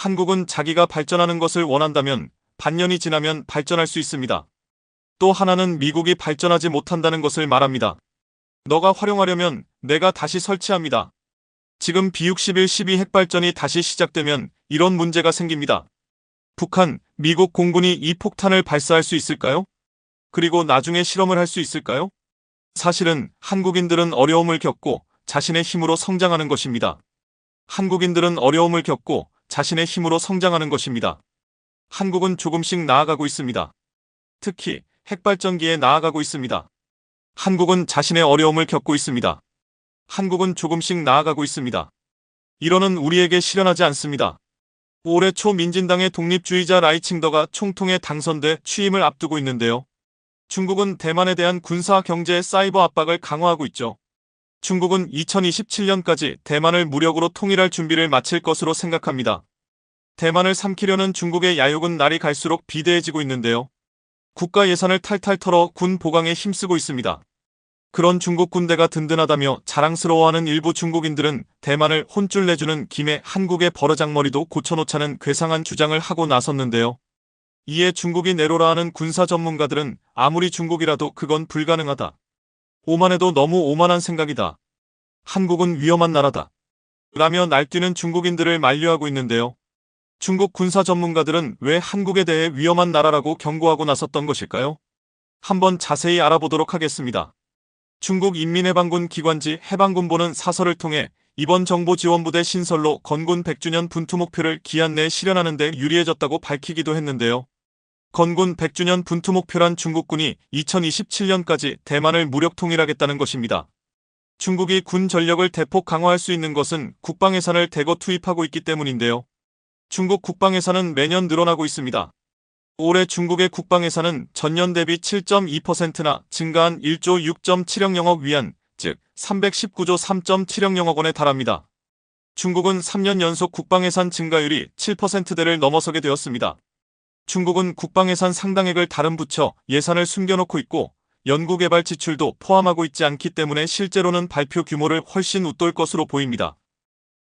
한국은 자기가 발전하는 것을 원한다면 반년이 지나면 발전할 수 있습니다. 또 하나는 미국이 발전하지 못한다는 것을 말합니다. 너가 활용하려면 내가 다시 설치합니다. 지금 B-61-12 핵발전이 다시 시작되면 이런 문제가 생깁니다. 북한, 미국 공군이 이 폭탄을 발사할 수 있을까요? 그리고 나중에 실험을 할 수 있을까요? 사실은 한국인들은 어려움을 겪고 자신의 힘으로 성장하는 것입니다. 한국인들은 어려움을 겪고 자신의 힘으로 성장하는 것입니다. 한국은 조금씩 나아가고 있습니다. 특히 핵발전기에 나아가고 있습니다. 한국은 자신의 어려움을 겪고 있습니다. 한국은 조금씩 나아가고 있습니다. 이론은 우리에게 실현하지 않습니다. 올해 초 민진당의 독립주의자 라이칭더가 총통에 당선돼 취임을 앞두고 있는데요. 중국은 대만에 대한 군사, 경제, 사이버 압박을 강화하고 있죠. 중국은 2027년까지 대만을 무력으로 통일할 준비를 마칠 것으로 생각합니다. 대만을 삼키려는 중국의 야욕은 날이 갈수록 비대해지고 있는데요. 국가 예산을 탈탈 털어 군 보강에 힘쓰고 있습니다. 그런 중국 군대가 든든하다며 자랑스러워하는 일부 중국인들은 대만을 혼쭐 내주는 김에 한국의 버르장머리도 고쳐놓자는 괴상한 주장을 하고 나섰는데요. 이에 중국이 내로라 하는 군사 전문가들은 아무리 중국이라도 그건 불가능하다. 오만해도 너무 오만한 생각이다. 한국은 위험한 나라다. 라며 날뛰는 중국인들을 만류하고 있는데요. 중국 군사 전문가들은 왜 한국에 대해 위험한 나라라고 경고하고 나섰던 것일까요? 한번 자세히 알아보도록 하겠습니다. 중국 인민해방군 기관지 해방군보는 사설을 통해 이번 정보지원부대 신설로 건군 100주년 분투 목표를 기한 내에 실현하는 데 유리해졌다고 밝히기도 했는데요. 건군 100주년 분투 목표란 중국군이 2027년까지 대만을 무력 통일하겠다는 것입니다. 중국이 군 전력을 대폭 강화할 수 있는 것은 국방 예산을 대거 투입하고 있기 때문인데요. 중국 국방 예산은 매년 늘어나고 있습니다. 올해 중국의 국방 예산은 전년 대비 7.2%나 증가한 1조 6.700억 위안, 즉 319조 3.700억 원에 달합니다. 중국은 3년 연속 국방 예산 증가율이 7%대를 넘어서게 되었습니다. 중국은 국방 예산 상당액을 다른 부처 예산을 숨겨놓고 있고 연구개발 지출도 포함하고 있지 않기 때문에 실제로는 발표 규모를 훨씬 웃돌 것으로 보입니다.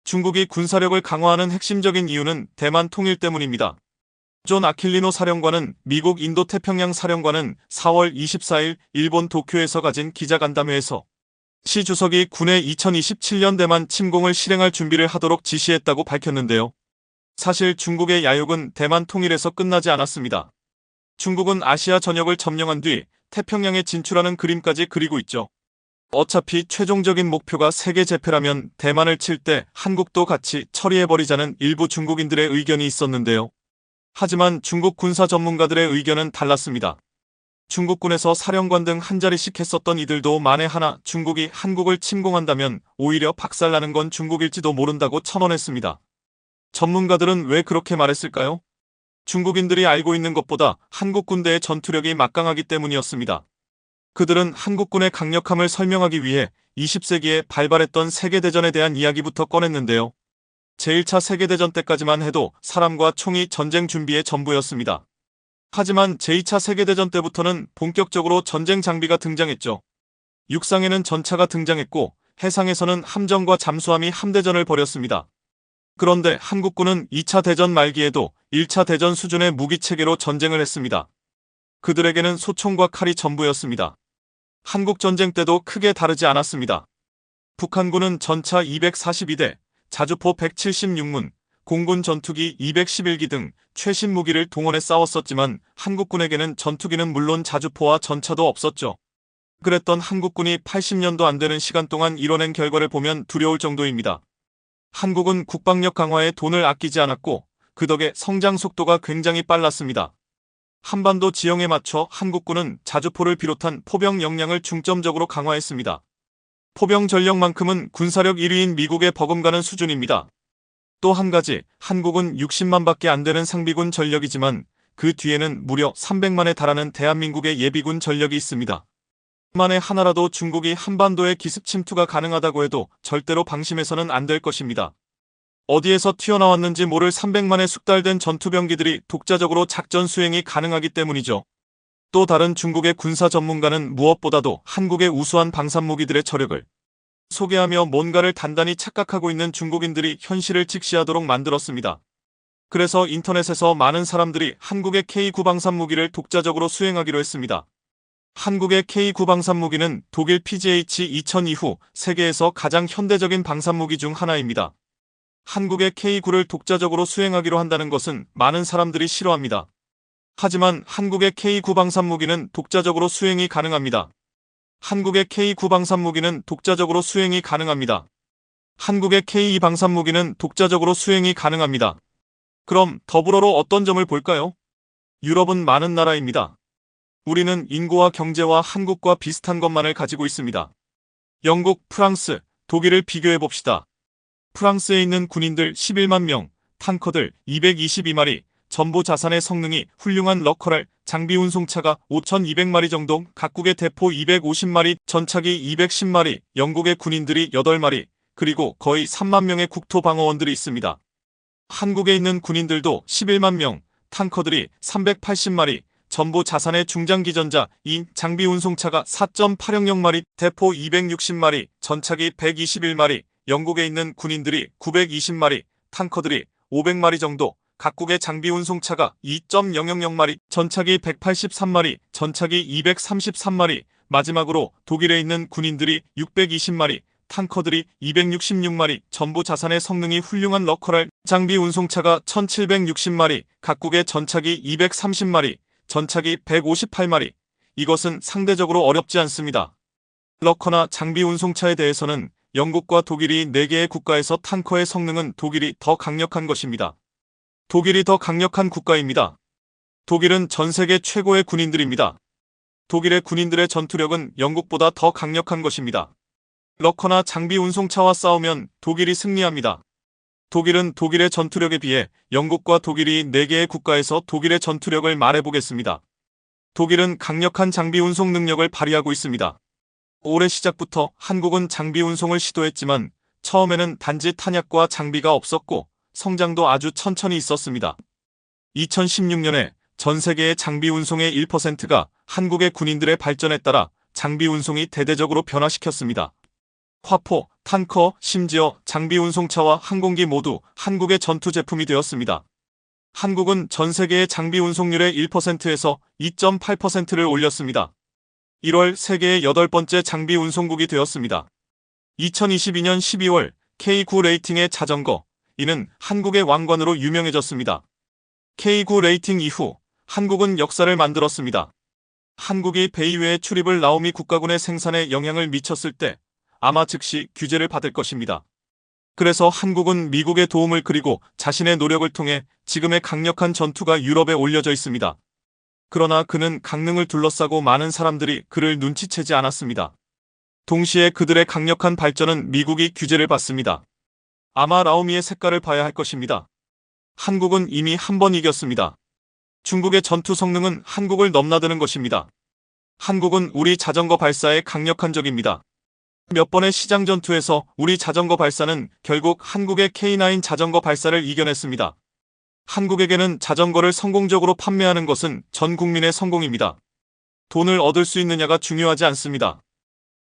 중국이 군사력을 강화하는 핵심적인 이유는 대만 통일 때문입니다. 존 아킬리노 사령관은 미국 인도태평양 사령관은 4월 24일 일본 도쿄에서 가진 기자간담회에서 시 주석이 군의 2027년 대만 침공을 실행할 준비를 하도록 지시했다고 밝혔는데요. 사실 중국의 야욕은 대만 통일에서 끝나지 않았습니다. 중국은 아시아 전역을 점령한 뒤 태평양에 진출하는 그림까지 그리고 있죠. 어차피 최종적인 목표가 세계 재패라면 대만을 칠 때 한국도 같이 처리해버리자는 일부 중국인들의 의견이 있었는데요. 하지만 중국 군사 전문가들의 의견은 달랐습니다. 중국군에서 사령관 등 한 자리씩 했었던 이들도 만에 하나 중국이 한국을 침공한다면 오히려 박살나는 건 중국일지도 모른다고 첨언했습니다. 전문가들은 왜 그렇게 말했을까요? 중국인들이 알고 있는 것보다 한국 군대의 전투력이 막강하기 때문이었습니다. 그들은 한국군의 강력함을 설명하기 위해 20세기에 발발했던 세계대전에 대한 이야기부터 꺼냈는데요. 제1차 세계대전 때까지만 해도 사람과 총이 전쟁 준비의 전부였습니다. 하지만 제2차 세계대전 때부터는 본격적으로 전쟁 장비가 등장했죠. 육상에는 전차가 등장했고 해상에서는 함정과 잠수함이 함대전을 벌였습니다. 그런데 한국군은 2차 대전 말기에도 1차 대전 수준의 무기체계로 전쟁을 했습니다. 그들에게는 소총과 칼이 전부였습니다. 한국전쟁 때도 크게 다르지 않았습니다. 북한군은 전차 242대, 자주포 176문, 공군 전투기 211기 등 최신 무기를 동원해 싸웠었지만 한국군에게는 전투기는 물론 자주포와 전차도 없었죠. 그랬던 한국군이 80년도 안 되는 시간 동안 이뤄낸 결과를 보면 두려울 정도입니다. 한국은 국방력 강화에 돈을 아끼지 않았고 그 덕에 성장 속도가 굉장히 빨랐습니다. 한반도 지형에 맞춰 한국군은 자주포를 비롯한 포병 역량을 중점적으로 강화했습니다. 포병 전력만큼은 군사력 1위인 미국에 버금가는 수준입니다. 또 한 가지, 한국은 60만밖에 안 되는 상비군 전력이지만 그 뒤에는 무려 300만에 달하는 대한민국의 예비군 전력이 있습니다. 만에 하나라도 중국이 한반도에 기습 침투가 가능하다고 해도 절대로 방심해서는 안 될 것입니다. 어디에서 튀어나왔는지 모를 300만의 숙달된 전투병기들이 독자적으로 작전 수행이 가능하기 때문이죠. 또 다른 중국의 군사 전문가는 무엇보다도 한국의 우수한 방산무기들의 저력을 소개하며 뭔가를 단단히 착각하고 있는 중국인들이 현실을 직시하도록 만들었습니다. 그래서 인터넷에서 많은 사람들이 한국의 K9 방산 무기를 독자적으로 수행하기로 했습니다. 한국의 K9 방산 무기는 독일 PGH-2000 이후 세계에서 가장 현대적인 방산 무기 중 하나입니다. 한국의 K9를 독자적으로 수행하기로 한다는 것은 많은 사람들이 싫어합니다. 하지만 한국의 K9 방산 무기는 독자적으로 수행이 가능합니다. 한국의 K9 방산 무기는 독자적으로 수행이 가능합니다. 한국의 K2 방산 무기는 독자적으로 수행이 가능합니다. 그럼 더불어로 어떤 점을 볼까요? 유럽은 많은 나라입니다. 우리는 인구와 경제와 한국과 비슷한 것만을 가지고 있습니다. 영국, 프랑스, 독일을 비교해 봅시다. 프랑스에 있는 군인들 11만 명, 탱커들 222마리, 전부 자산의 성능이 훌륭한 러커랄, 장비 운송차가 5,200마리 정도, 각국의 대포 250마리, 전차기 210마리, 영국의 군인들이 8마리, 그리고 거의 3만 명의 국토방어원들이 있습니다. 한국에 있는 군인들도 11만 명, 탱커들이 380마리, 전부 자산의 중장기전자 2, 장비 운송차가 4.800마리, 대포 260마리, 전차기 121마리, 영국에 있는 군인들이 920마리, 탱커들이 500마리 정도, 각국의 장비 운송차가 2.000마리, 전차기 183마리, 전차기 233마리, 마지막으로 독일에 있는 군인들이 620마리, 탱커들이 266마리, 전부 자산의 성능이 훌륭한 러커랄, 장비 운송차가 1760마리, 각국의 전차기 230마리, 전차기 158마리. 이것은 상대적으로 어렵지 않습니다. 러커나 장비 운송차에 대해서는 영국과 독일이 4개의 국가에서 탱커의 성능은 독일이 더 강력한 것입니다. 독일이 더 강력한 국가입니다. 독일은 전 세계 최고의 군인들입니다. 독일의 군인들의 전투력은 영국보다 더 강력한 것입니다. 러커나 장비 운송차와 싸우면 독일이 승리합니다. 독일은 독일의 전투력에 비해 영국과 독일이 4개의 국가에서 독일의 전투력을 말해보겠습니다. 독일은 강력한 장비 운송 능력을 발휘하고 있습니다. 올해 시작부터 한국은 장비 운송을 시도했지만 처음에는 단지 탄약과 장비가 없었고 성장도 아주 천천히 있었습니다. 2016년에 전 세계의 장비 운송의 1%가 한국의 군인들의 발전에 따라 장비 운송이 대대적으로 변화시켰습니다. 화포, 탱커, 심지어 장비 운송차와 항공기 모두 한국의 전투 제품이 되었습니다. 한국은 전 세계의 장비 운송률의 1%에서 2.8%를 올렸습니다. 1월 세계의 8번째 장비 운송국이 되었습니다. 2022년 12월 K9 레이팅의 자전거, 이는 한국의 왕관으로 유명해졌습니다. K9 레이팅 이후 한국은 역사를 만들었습니다. 한국이 베이외 출입을 라오미 국가군의 생산에 영향을 미쳤을 때 아마 즉시 규제를 받을 것입니다. 그래서 한국은 미국의 도움을 그리고 자신의 노력을 통해 지금의 강력한 전투가 유럽에 올려져 있습니다. 그러나 그는 강릉을 둘러싸고 많은 사람들이 그를 눈치채지 않았습니다. 동시에 그들의 강력한 발전은 미국이 규제를 받습니다. 아마 라오미의 색깔을 봐야 할 것입니다. 한국은 이미 한 번 이겼습니다. 중국의 전투 성능은 한국을 넘나드는 것입니다. 한국은 우리 자전거 발사에 강력한 적입니다. 몇 번의 시장 전투에서 우리 자전거 발사는 결국 한국의 K9 자전거 발사를 이겨냈습니다. 한국에게는 자전거를 성공적으로 판매하는 것은 전 국민의 성공입니다. 돈을 얻을 수 있느냐가 중요하지 않습니다.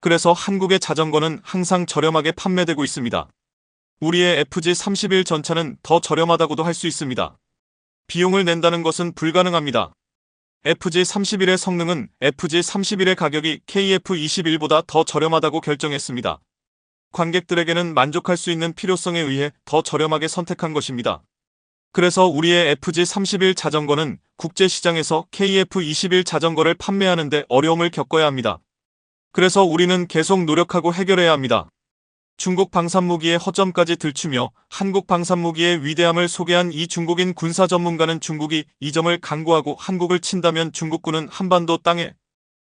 그래서 한국의 자전거는 항상 저렴하게 판매되고 있습니다. 우리의 FG31 전차는 더 저렴하다고도 할 수 있습니다. 비용을 낸다는 것은 불가능합니다. FG31의 성능은 FG31의 가격이 KF21보다 더 저렴하다고 결정했습니다. 관객들에게는 만족할 수 있는 필요성에 의해 더 저렴하게 선택한 것입니다. 그래서 우리의 FG31 자전거는 국제시장에서 KF21 자전거를 판매하는 데 어려움을 겪어야 합니다. 그래서 우리는 계속 노력하고 해결해야 합니다. 중국 방산무기의 허점까지 들추며 한국 방산무기의 위대함을 소개한 이 중국인 군사 전문가는 중국이 이 점을 강구하고 한국을 친다면 중국군은 한반도 땅에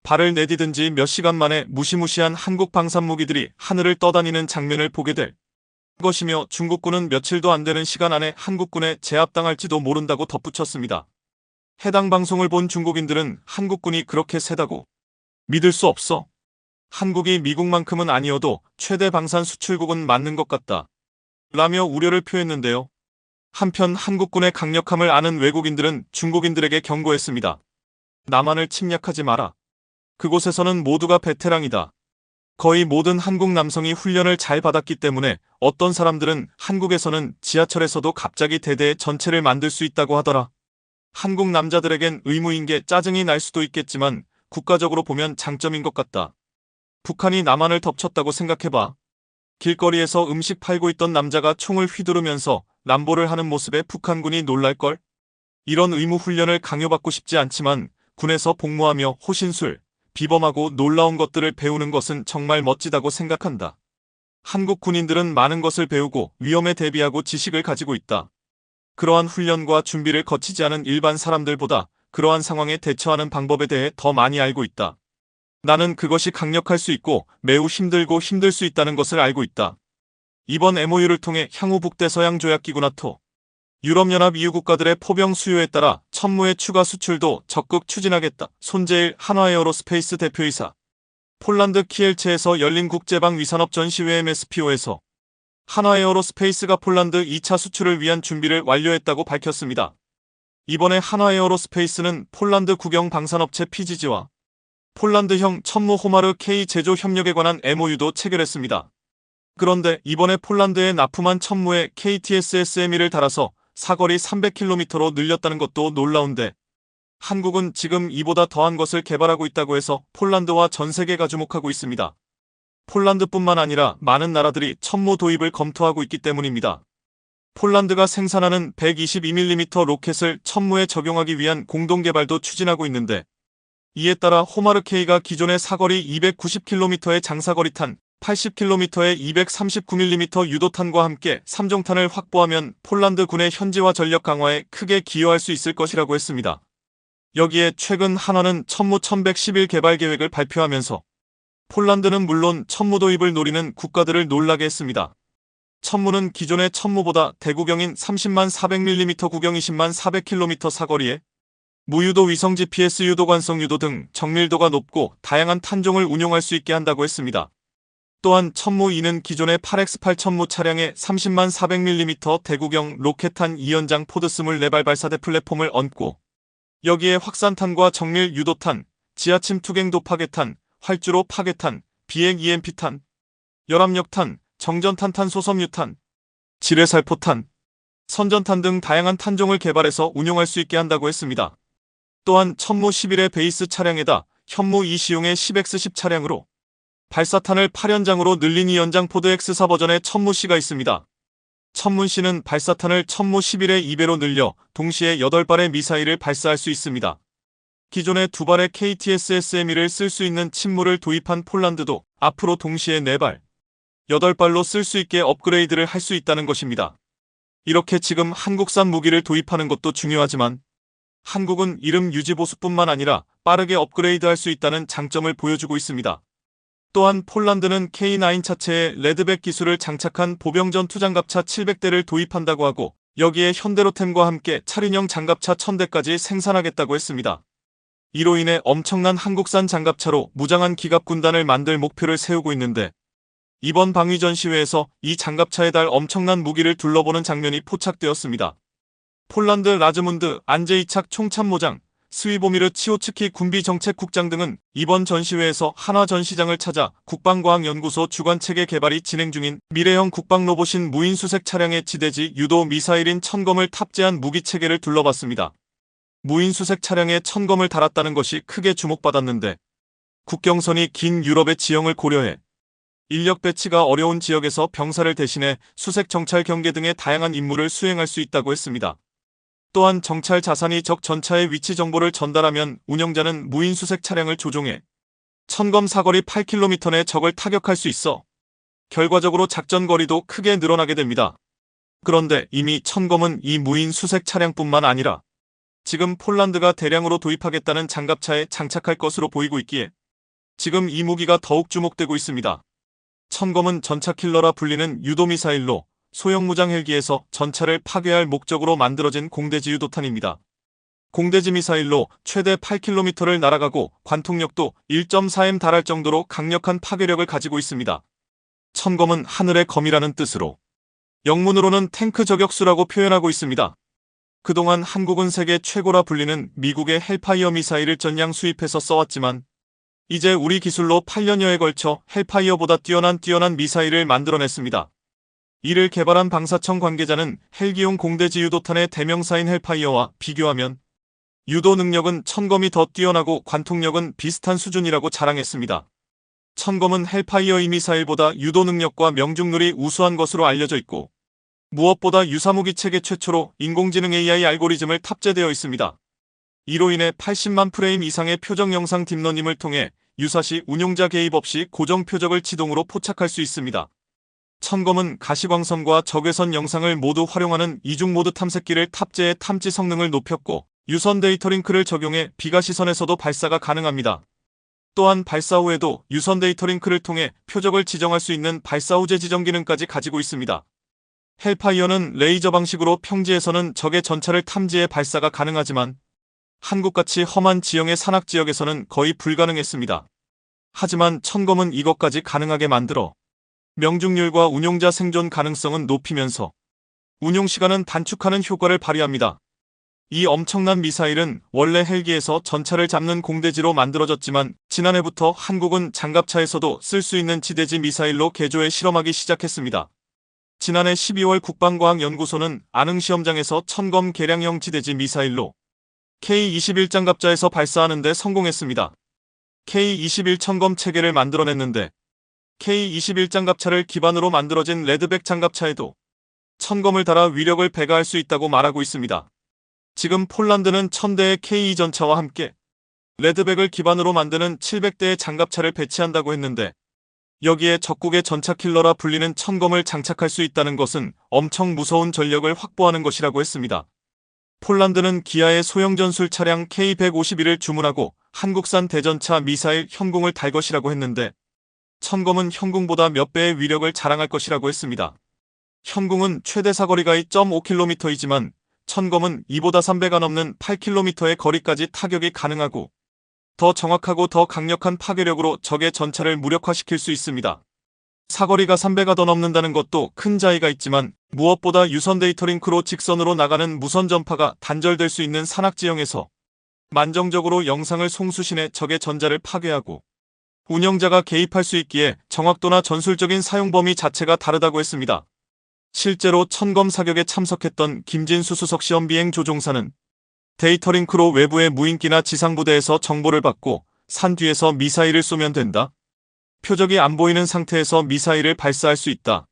발을 내디든지 몇 시간 만에 무시무시한 한국 방산무기들이 하늘을 떠다니는 장면을 보게 될 것이며 중국군은 며칠도 안 되는 시간 안에 한국군에 제압당할지도 모른다고 덧붙였습니다. 해당 방송을 본 중국인들은 한국군이 그렇게 세다고 믿을 수 없어. 한국이 미국만큼은 아니어도 최대 방산 수출국은 맞는 것 같다. 라며 우려를 표했는데요. 한편 한국군의 강력함을 아는 외국인들은 중국인들에게 경고했습니다. 남한을 침략하지 마라. 그곳에서는 모두가 베테랑이다. 거의 모든 한국 남성이 훈련을 잘 받았기 때문에 어떤 사람들은 한국에서는 지하철에서도 갑자기 대대의 전체를 만들 수 있다고 하더라. 한국 남자들에겐 의무인 게 짜증이 날 수도 있겠지만 국가적으로 보면 장점인 것 같다. 북한이 남한을 덮쳤다고 생각해봐. 길거리에서 음식 팔고 있던 남자가 총을 휘두르면서 람보를 하는 모습에 북한군이 놀랄걸? 이런 의무 훈련을 강요받고 싶지 않지만 군에서 복무하며 호신술, 비범하고 놀라운 것들을 배우는 것은 정말 멋지다고 생각한다. 한국 군인들은 많은 것을 배우고 위험에 대비하고 지식을 가지고 있다. 그러한 훈련과 준비를 거치지 않은 일반 사람들보다 그러한 상황에 대처하는 방법에 대해 더 많이 알고 있다. 나는 그것이 강력할 수 있고 매우 힘들고 힘들 수 있다는 것을 알고 있다. 이번 MOU를 통해 향후 북대서양 조약기구 나토, 유럽연합 EU 국가들의 포병 수요에 따라 천무의 추가 수출도 적극 추진하겠다. 손재일 한화에어로스페이스 대표이사. 폴란드 키엘체에서 열린 국제방 위산업 전시회 MSPO에서 한화에어로스페이스가 폴란드 2차 수출을 위한 준비를 완료했다고 밝혔습니다. 이번에 한화에어로스페이스는 폴란드 국영 방산업체 PGG와 폴란드형 천무 호마르 K 제조 협력에 관한 MOU도 체결했습니다. 그런데 이번에 폴란드에 납품한 천무에 KTSSME를 달아서 사거리 300km로 늘렸다는 것도 놀라운데 한국은 지금 이보다 더한 것을 개발하고 있다고 해서 폴란드와 전 세계가 주목하고 있습니다. 폴란드뿐만 아니라 많은 나라들이 천무 도입을 검토하고 있기 때문입니다. 폴란드가 생산하는 122mm 로켓을 천무에 적용하기 위한 공동개발도 추진하고 있는데 이에 따라 호마르K가 기존의 사거리 290km의 장사거리탄, 80km의 239mm 유도탄과 함께 3종탄을 확보하면 폴란드 군의 현지화 전력 강화에 크게 기여할 수 있을 것이라고 했습니다. 여기에 최근 한화는 천무 1111 개발 계획을 발표하면서 폴란드는 물론 천무 도입을 노리는 국가들을 놀라게 했습니다. 천무는 기존의 천무보다 대구경인 30만 400mm 구경 20만 400km 사거리에 무유도 위성 GPS 유도 관성 유도 등 정밀도가 높고 다양한 탄종을 운용할 수 있게 한다고 했습니다. 또한 천무 2는 기존의 8X8 천무 차량에 30만 400mm 대구경 로켓탄 2연장 포드 24발 발사대 플랫폼을 얹고 여기에 확산탄과 정밀 유도탄, 지하침 투갱도 파괴탄, 활주로 파괴탄, 비행 EMP탄, 열압력탄, 정전탄탄 소섬유탄, 지뢰살포탄, 선전탄 등 다양한 탄종을 개발해서 운용할 수 있게 한다고 했습니다. 또한 천무 11의 베이스 차량에다 현무 2 시용의 10X10 차량으로 발사탄을 8연장으로 늘린 2연장 포드 X4 버전의 천무-C가 있습니다. 천문-C는 발사탄을 천무 11의 2배로 늘려 동시에 8발의 미사일을 발사할 수 있습니다. 기존의 2발의 KTSSME를 쓸 수 있는 침무를 도입한 폴란드도 앞으로 동시에 4발, 8발로 쓸 수 있게 업그레이드를 할 수 있다는 것입니다. 이렇게 지금 한국산 무기를 도입하는 것도 중요하지만 한국은 이름 유지 보수뿐만 아니라 빠르게 업그레이드할 수 있다는 장점을 보여주고 있습니다. 또한 폴란드는 K9 차체에 레드백 기술을 장착한 보병전 투장갑차 700대를 도입한다고 하고 여기에 현대로템과 함께 차륜형 장갑차 1000대까지 생산하겠다고 했습니다. 이로 인해 엄청난 한국산 장갑차로 무장한 기갑군단을 만들 목표를 세우고 있는데 이번 방위전시회에서 이 장갑차에 달 엄청난 무기를 둘러보는 장면이 포착되었습니다. 폴란드 라즈문드 안제이착 총참모장, 스위보미르 치오츠키 군비정책국장 등은 이번 전시회에서 한화 전시장을 찾아 국방과학연구소 주관체계 개발이 진행 중인 미래형 국방로봇인 무인수색 차량의 지대지 유도 미사일인 천검을 탑재한 무기체계를 둘러봤습니다. 무인수색 차량에 천검을 달았다는 것이 크게 주목받았는데 국경선이 긴 유럽의 지형을 고려해 인력 배치가 어려운 지역에서 병사를 대신해 수색 정찰 경계 등의 다양한 임무를 수행할 수 있다고 했습니다. 또한 정찰 자산이 적 전차의 위치 정보를 전달하면 운영자는 무인 수색 차량을 조종해 천검 사거리 8km 내 적을 타격할 수 있어 결과적으로 작전 거리도 크게 늘어나게 됩니다. 그런데 이미 천검은 이 무인 수색 차량뿐만 아니라 지금 폴란드가 대량으로 도입하겠다는 장갑차에 장착할 것으로 보이고 있기에 지금 이 무기가 더욱 주목되고 있습니다. 천검은 전차 킬러라 불리는 유도미사일로 소형 무장 헬기에서 전차를 파괴할 목적으로 만들어진 공대지 유도탄입니다. 공대지 미사일로 최대 8km를 날아가고 관통력도 1.4m 달할 정도로 강력한 파괴력을 가지고 있습니다. 천검은 하늘의 검이라는 뜻으로 영문으로는 탱크 저격수라고 표현하고 있습니다. 그동안 한국은 세계 최고라 불리는 미국의 헬파이어 미사일을 전량 수입해서 써왔지만 이제 우리 기술로 8년여에 걸쳐 헬파이어보다 뛰어난 미사일을 만들어냈습니다. 이를 개발한 방사청 관계자는 헬기용 공대지 유도탄의 대명사인 헬파이어와 비교하면 유도 능력은 천검이 더 뛰어나고 관통력은 비슷한 수준이라고 자랑했습니다. 천검은 헬파이어 이 미사일보다 유도 능력과 명중률이 우수한 것으로 알려져 있고 무엇보다 유사무기 체계 최초로 인공지능 AI 알고리즘을 탑재되어 있습니다. 이로 인해 80만 프레임 이상의 표적 영상 딥러닝을 통해 유사시 운용자 개입 없이 고정 표적을 지동으로 포착할 수 있습니다. 천검은 가시광선과 적외선 영상을 모두 활용하는 이중모드 탐색기를 탑재해 탐지 성능을 높였고 유선 데이터 링크를 적용해 비가시선에서도 발사가 가능합니다. 또한 발사 후에도 유선 데이터 링크를 통해 표적을 지정할 수 있는 발사 후 재지정 기능까지 가지고 있습니다. 헬파이어는 레이저 방식으로 평지에서는 적의 전차를 탐지해 발사가 가능하지만 한국같이 험한 지형의 산악지역에서는 거의 불가능했습니다. 하지만 천검은 이것까지 가능하게 만들어 명중률과 운용자 생존 가능성은 높이면서 운용시간은 단축하는 효과를 발휘합니다. 이 엄청난 미사일은 원래 헬기에서 전차를 잡는 공대지로 만들어졌지만 지난해부터 한국은 장갑차에서도 쓸 수 있는 지대지 미사일로 개조해 실험하기 시작했습니다. 지난해 12월 국방과학연구소는 안흥시험장에서 천검 개량형 지대지 미사일로 K-21 장갑차에서 발사하는 데 성공했습니다. K-21 천검 체계를 만들어냈는데 K-21 장갑차를 기반으로 만들어진 레드백 장갑차에도 천검을 달아 위력을 배가할 수 있다고 말하고 있습니다. 지금 폴란드는 1000대의 K2 전차와 함께 레드백을 기반으로 만드는 700대의 장갑차를 배치한다고 했는데 여기에 적국의 전차 킬러라 불리는 천검을 장착할 수 있다는 것은 엄청 무서운 전력을 확보하는 것이라고 했습니다. 폴란드는 기아의 소형 전술 차량 K151을 주문하고 한국산 대전차 미사일 현궁을 달 것이라고 했는데 천검은 현궁보다 몇 배의 위력을 자랑할 것이라고 했습니다. 현궁은 최대 사거리가 2.5km이지만 천검은 이보다 3배가 넘는 8km의 거리까지 타격이 가능하고 더 정확하고 더 강력한 파괴력으로 적의 전차를 무력화시킬 수 있습니다. 사거리가 3배가 더 넘는다는 것도 큰 차이가 있지만 무엇보다 유선 데이터 링크로 직선으로 나가는 무선 전파가 단절될 수 있는 산악지형에서 만정적으로 영상을 송수신해 적의 전자를 파괴하고 운영자가 개입할 수 있기에 정확도나 전술적인 사용 범위 자체가 다르다고 했습니다. 실제로 천검 사격에 참석했던 김진수 수석 시험 비행 조종사는 데이터 링크로 외부의 무인기나 지상부대에서 정보를 받고 산 뒤에서 미사일을 쏘면 된다. 표적이 안 보이는 상태에서 미사일을 발사할 수 있다.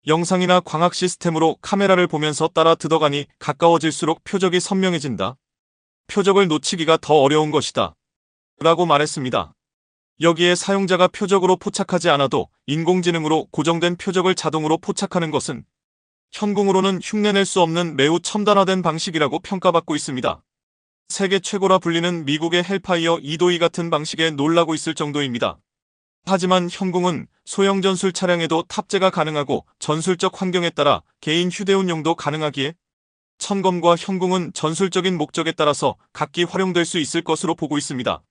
영상이나 광학 시스템으로 카메라를 보면서 따라 들어가니 가까워질수록 표적이 선명해진다. 표적을 놓치기가 더 어려운 것이다. 라고 말했습니다. 여기에 사용자가 표적으로 포착하지 않아도 인공지능으로 고정된 표적을 자동으로 포착하는 것은 현궁으로는 흉내낼 수 없는 매우 첨단화된 방식이라고 평가받고 있습니다. 세계 최고라 불리는 미국의 헬파이어 2도이 같은 방식에 놀라고 있을 정도입니다. 하지만 현궁은 소형 전술 차량에도 탑재가 가능하고 전술적 환경에 따라 개인 휴대용용도 가능하기에 천검과 현궁은 전술적인 목적에 따라서 각기 활용될 수 있을 것으로 보고 있습니다.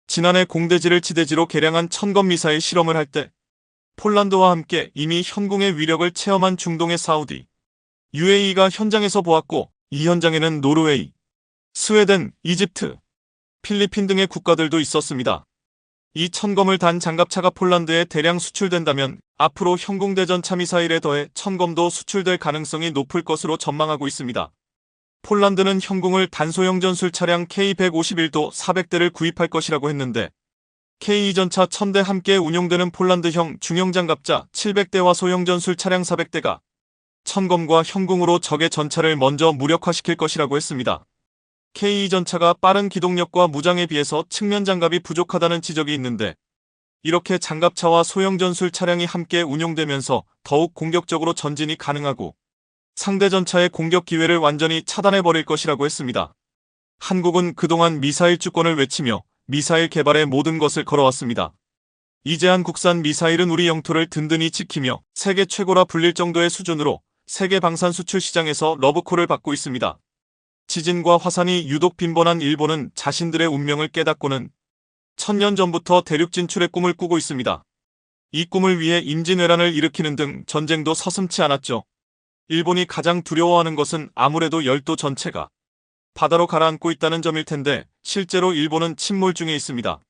지난해 공대지를 지대지로 개량한 천검 미사일 실험을 할 때 폴란드와 함께 이미 현궁의 위력을 체험한 중동의 사우디, UAE가 현장에서 보았고 이 현장에는 노르웨이, 스웨덴, 이집트, 필리핀 등의 국가들도 있었습니다. 이 천검을 단 장갑차가 폴란드에 대량 수출된다면 앞으로 현궁 대전차 미사일에 더해 천검도 수출될 가능성이 높을 것으로 전망하고 있습니다. 폴란드는 현궁을 단소형 전술 차량 K151도 400대를 구입할 것이라고 했는데 K2 전차 1000대 함께 운용되는 폴란드형 중형 장갑차 700대와 소형 전술 차량 400대가 천검과 현궁으로 적의 전차를 먼저 무력화시킬 것이라고 했습니다. K2 전차가 빠른 기동력과 무장에 비해서 측면 장갑이 부족하다는 지적이 있는데 이렇게 장갑차와 소형 전술 차량이 함께 운용되면서 더욱 공격적으로 전진이 가능하고 상대 전차의 공격 기회를 완전히 차단해버릴 것이라고 했습니다. 한국은 그동안 미사일 주권을 외치며 미사일 개발에 모든 것을 걸어왔습니다. 이제한 국산 미사일은 우리 영토를 든든히 지키며 세계 최고라 불릴 정도의 수준으로 세계 방산 수출 시장에서 러브콜을 받고 있습니다. 지진과 화산이 유독 빈번한 일본은 자신들의 운명을 깨닫고는 1000년 전부터 대륙 진출의 꿈을 꾸고 있습니다. 이 꿈을 위해 임진왜란을 일으키는 등 전쟁도 서슴지 않았죠. 일본이 가장 두려워하는 것은 아무래도 열도 전체가 바다로 가라앉고 있다는 점일 텐데 실제로 일본은 침몰 중에 있습니다.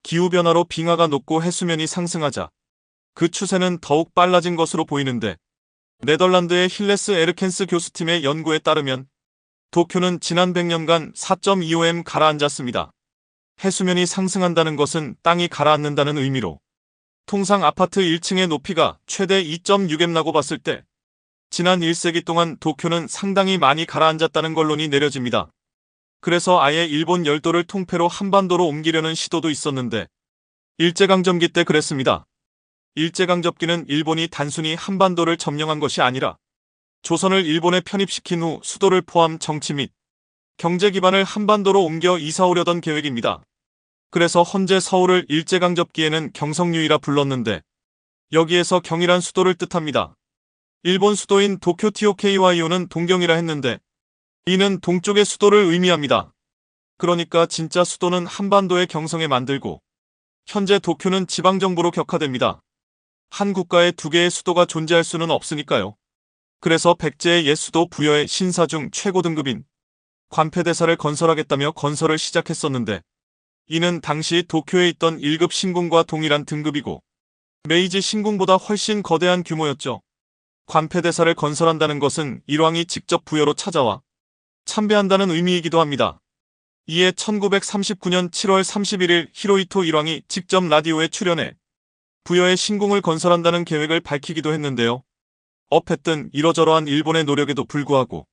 기후변화로 빙하가 녹고 해수면이 상승하자 그 추세는 더욱 빨라진 것으로 보이는데, 네덜란드의 힐레스 에르켄스 교수팀의 연구에 따르면 도쿄는 지난 100년간 4.25m 가라앉았습니다. 해수면이 상승한다는 것은 땅이 가라앉는다는 의미로, 통상 아파트 1층의 높이가 최대 2.6m 나고 봤을 때 지난 1세기 동안 도쿄는 상당히 많이 가라앉았다는 결론이 내려집니다. 그래서 아예 일본 열도를 통폐로 한반도로 옮기려는 시도도 있었는데, 일제강점기 때 그랬습니다. 일제강점기는 일본이 단순히 한반도를 점령한 것이 아니라 조선을 일본에 편입시킨 후 수도를 포함 정치 및 경제 기반을 한반도로 옮겨 이사오려던 계획입니다. 그래서 헌재 서울을 일제강점기에는 경성유이라 불렀는데, 여기에서 경이란 수도를 뜻합니다. 일본 수도인 도쿄 TOK와 이오는 동경이라 했는데, 이는 동쪽의 수도를 의미합니다. 그러니까 진짜 수도는 한반도의 경성에 만들고, 현재 도쿄는 지방정부로 격화됩니다. 한 국가에 두 개의 수도가 존재할 수는 없으니까요. 그래서 백제의 옛 수도 부여의 신사중 최고 등급인 관패대사를 건설하겠다며 건설을 시작했었는데, 이는 당시 도쿄에 있던 1급 신궁과 동일한 등급이고 메이지 신궁보다 훨씬 거대한 규모였죠. 관패대사를 건설한다는 것은 일왕이 직접 부여로 찾아와 참배한다는 의미이기도 합니다. 이에 1939년 7월 31일 히로히토 일왕이 직접 라디오에 출연해 부여의 신궁을 건설한다는 계획을 밝히기도 했는데요. 어쨌든 이러저러한 일본의 노력에도 불구하고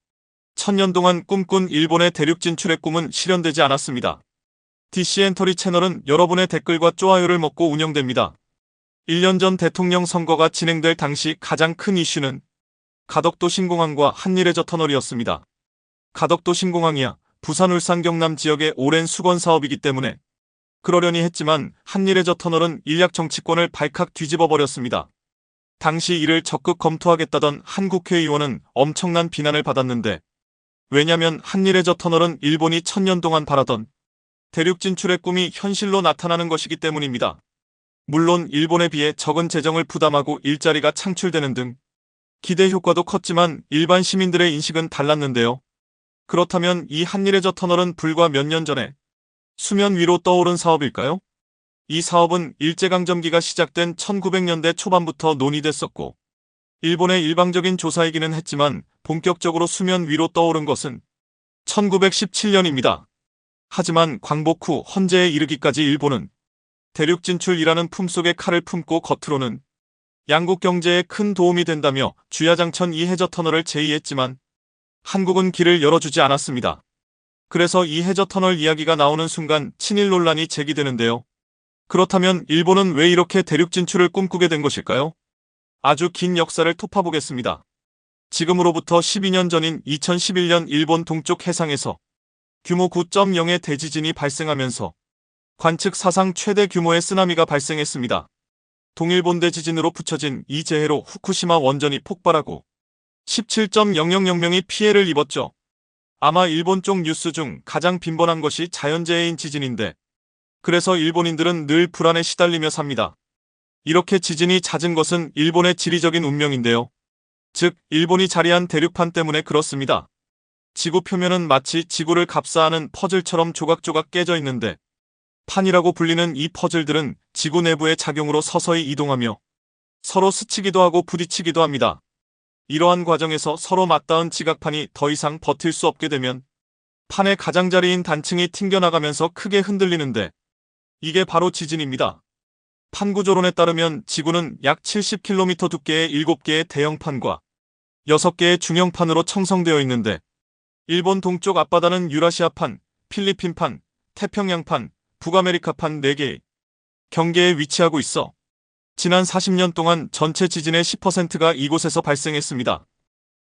1000년 동안 꿈꾼 일본의 대륙 진출의 꿈은 실현되지 않았습니다. DC 엔터리 채널은 여러분의 댓글과 좋아요를 먹고 운영됩니다. 1년 전 대통령 선거가 진행될 당시 가장 큰 이슈는 가덕도 신공항과 한일해저 터널이었습니다. 가덕도 신공항이야 부산, 울산, 경남 지역의 오랜 수건 사업이기 때문에 그러려니 했지만 한일해저 터널은 인약 정치권을 발칵 뒤집어 버렸습니다. 당시 이를 적극 검토하겠다던 한 국회의원은 엄청난 비난을 받았는데, 왜냐면 한일해저 터널은 일본이 1000년 동안 바라던 대륙 진출의 꿈이 현실로 나타나는 것이기 때문입니다. 물론 일본에 비해 적은 재정을 부담하고 일자리가 창출되는 등 기대 효과도 컸지만 일반 시민들의 인식은 달랐는데요. 그렇다면 이 한일해저 터널은 불과 몇 년 전에 수면 위로 떠오른 사업일까요? 이 사업은 일제강점기가 시작된 1900년대 초반부터 논의됐었고, 일본의 일방적인 조사이기는 했지만 본격적으로 수면 위로 떠오른 것은 1917년입니다. 하지만 광복 후 헌재에 이르기까지 일본은 대륙 진출이라는 품속의 칼을 품고 겉으로는 양국 경제에 큰 도움이 된다며 주야장천 이 해저 터널을 제의했지만 한국은 길을 열어주지 않았습니다. 그래서 이 해저 터널 이야기가 나오는 순간 친일 논란이 제기되는데요. 그렇다면 일본은 왜 이렇게 대륙 진출을 꿈꾸게 된 것일까요? 아주 긴 역사를 톱파보겠습니다. 지금으로부터 12년 전인 2011년 일본 동쪽 해상에서 규모 9.0의 대지진이 발생하면서 관측 사상 최대 규모의 쓰나미가 발생했습니다. 동일본 대지진으로 붙여진 이 재해로 후쿠시마 원전이 폭발하고 17.000명이 피해를 입었죠. 아마 일본 쪽 뉴스 중 가장 빈번한 것이 자연재해인 지진인데, 그래서 일본인들은 늘 불안에 시달리며 삽니다. 이렇게 지진이 잦은 것은 일본의 지리적인 운명인데요. 즉, 일본이 자리한 대륙판 때문에 그렇습니다. 지구 표면은 마치 지구를 갑사하는 퍼즐처럼 조각조각 깨져 있는데, 판이라고 불리는 이 퍼즐들은 지구 내부의 작용으로 서서히 이동하며 서로 스치기도 하고 부딪히기도 합니다. 이러한 과정에서 서로 맞닿은 지각판이 더 이상 버틸 수 없게 되면 판의 가장자리인 단층이 튕겨나가면서 크게 흔들리는데, 이게 바로 지진입니다. 판구조론에 따르면 지구는 약 70km 두께의 7개의 대형판과 6개의 중형판으로 형성되어 있는데, 일본 동쪽 앞바다는 유라시아판, 필리핀판, 태평양판, 북아메리카판 4개의 경계에 위치하고 있어 지난 40년 동안 전체 지진의 10%가 이곳에서 발생했습니다.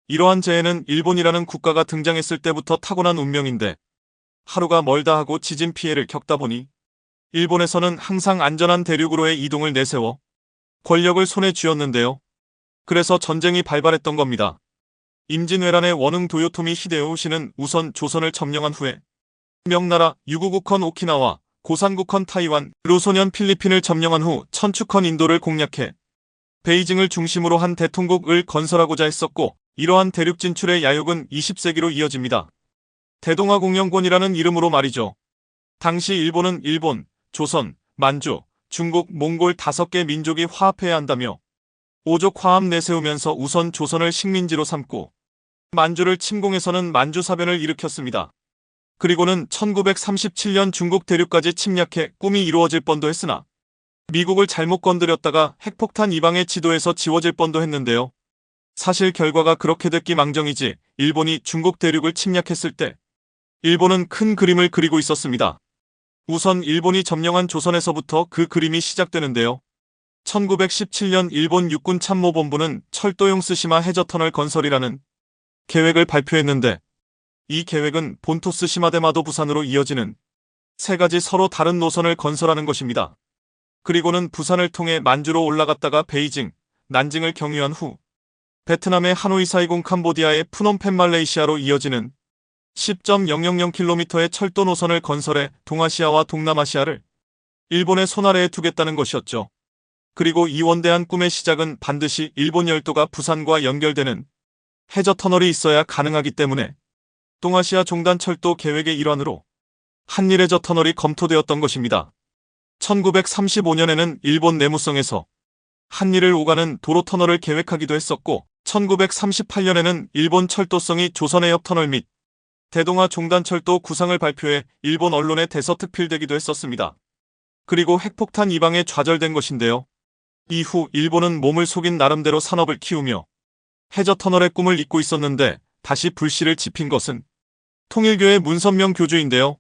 이러한 재해는 일본이라는 국가가 등장했을 때부터 타고난 운명인데, 하루가 멀다 하고 지진 피해를 겪다 보니 일본에서는 항상 안전한 대륙으로의 이동을 내세워 권력을 손에 쥐었는데요. 그래서 전쟁이 발발했던 겁니다. 임진왜란의 원흥 도요토미 히데요시는 우선 조선을 점령한 후에 명나라, 유구국헌 오키나와, 고산국헌 타이완, 로소년 필리핀을 점령한 후 천축헌 인도를 공략해 베이징을 중심으로 한 대통국을 건설하고자 했었고, 이러한 대륙 진출의 야욕은 20세기로 이어집니다. 대동아 공영권이라는 이름으로 말이죠. 당시 일본은 일본, 조선, 만주, 중국, 몽골 5개 민족이 화합해야 한다며 오족 화합 내세우면서 우선 조선을 식민지로 삼고 만주를 침공해서는 만주사변을 일으켰습니다. 그리고는 1937년 중국 대륙까지 침략해 꿈이 이루어질 뻔도 했으나 미국을 잘못 건드렸다가 핵폭탄 이방의 지도에서 지워질 뻔도 했는데요. 사실 결과가 그렇게 됐기 망정이지 일본이 중국 대륙을 침략했을 때 일본은 큰 그림을 그리고 있었습니다. 우선 일본이 점령한 조선에서부터 그 그림이 시작되는데요. 1917년 일본 육군 참모본부는 철도용 스시마 해저터널 건설이라는 계획을 발표했는데 이 계획은 본토 스시마대마도 부산으로 이어지는 3가지 서로 다른 노선을 건설하는 것입니다. 그리고는 부산을 통해 만주로 올라갔다가 베이징, 난징을 경유한 후 베트남의 하노이 사이공 캄보디아의 푸놈펜 말레이시아로 이어지는 10.000km의 철도 노선을 건설해 동아시아와 동남아시아를 일본의 손아래에 두겠다는 것이었죠. 그리고 이 원대한 꿈의 시작은 반드시 일본 열도가 부산과 연결되는 해저터널이 있어야 가능하기 때문에 동아시아 종단철도 계획의 일환으로 한일해저터널이 검토되었던 것입니다. 1935년에는 일본 내무성에서 한일을 오가는 도로터널을 계획하기도 했었고 1938년에는 일본 철도성이 조선해협터널 및 대동아 종단철도 구상을 발표해 일본 언론에 대서특필되기도 했었습니다. 그리고 핵폭탄 이방에 좌절된 것인데요. 이후 일본은 몸을 속인 나름대로 산업을 키우며 해저터널의 꿈을 잇고 있었는데 다시 불씨를 지핀 것은 통일교의 문선명 교주인데요.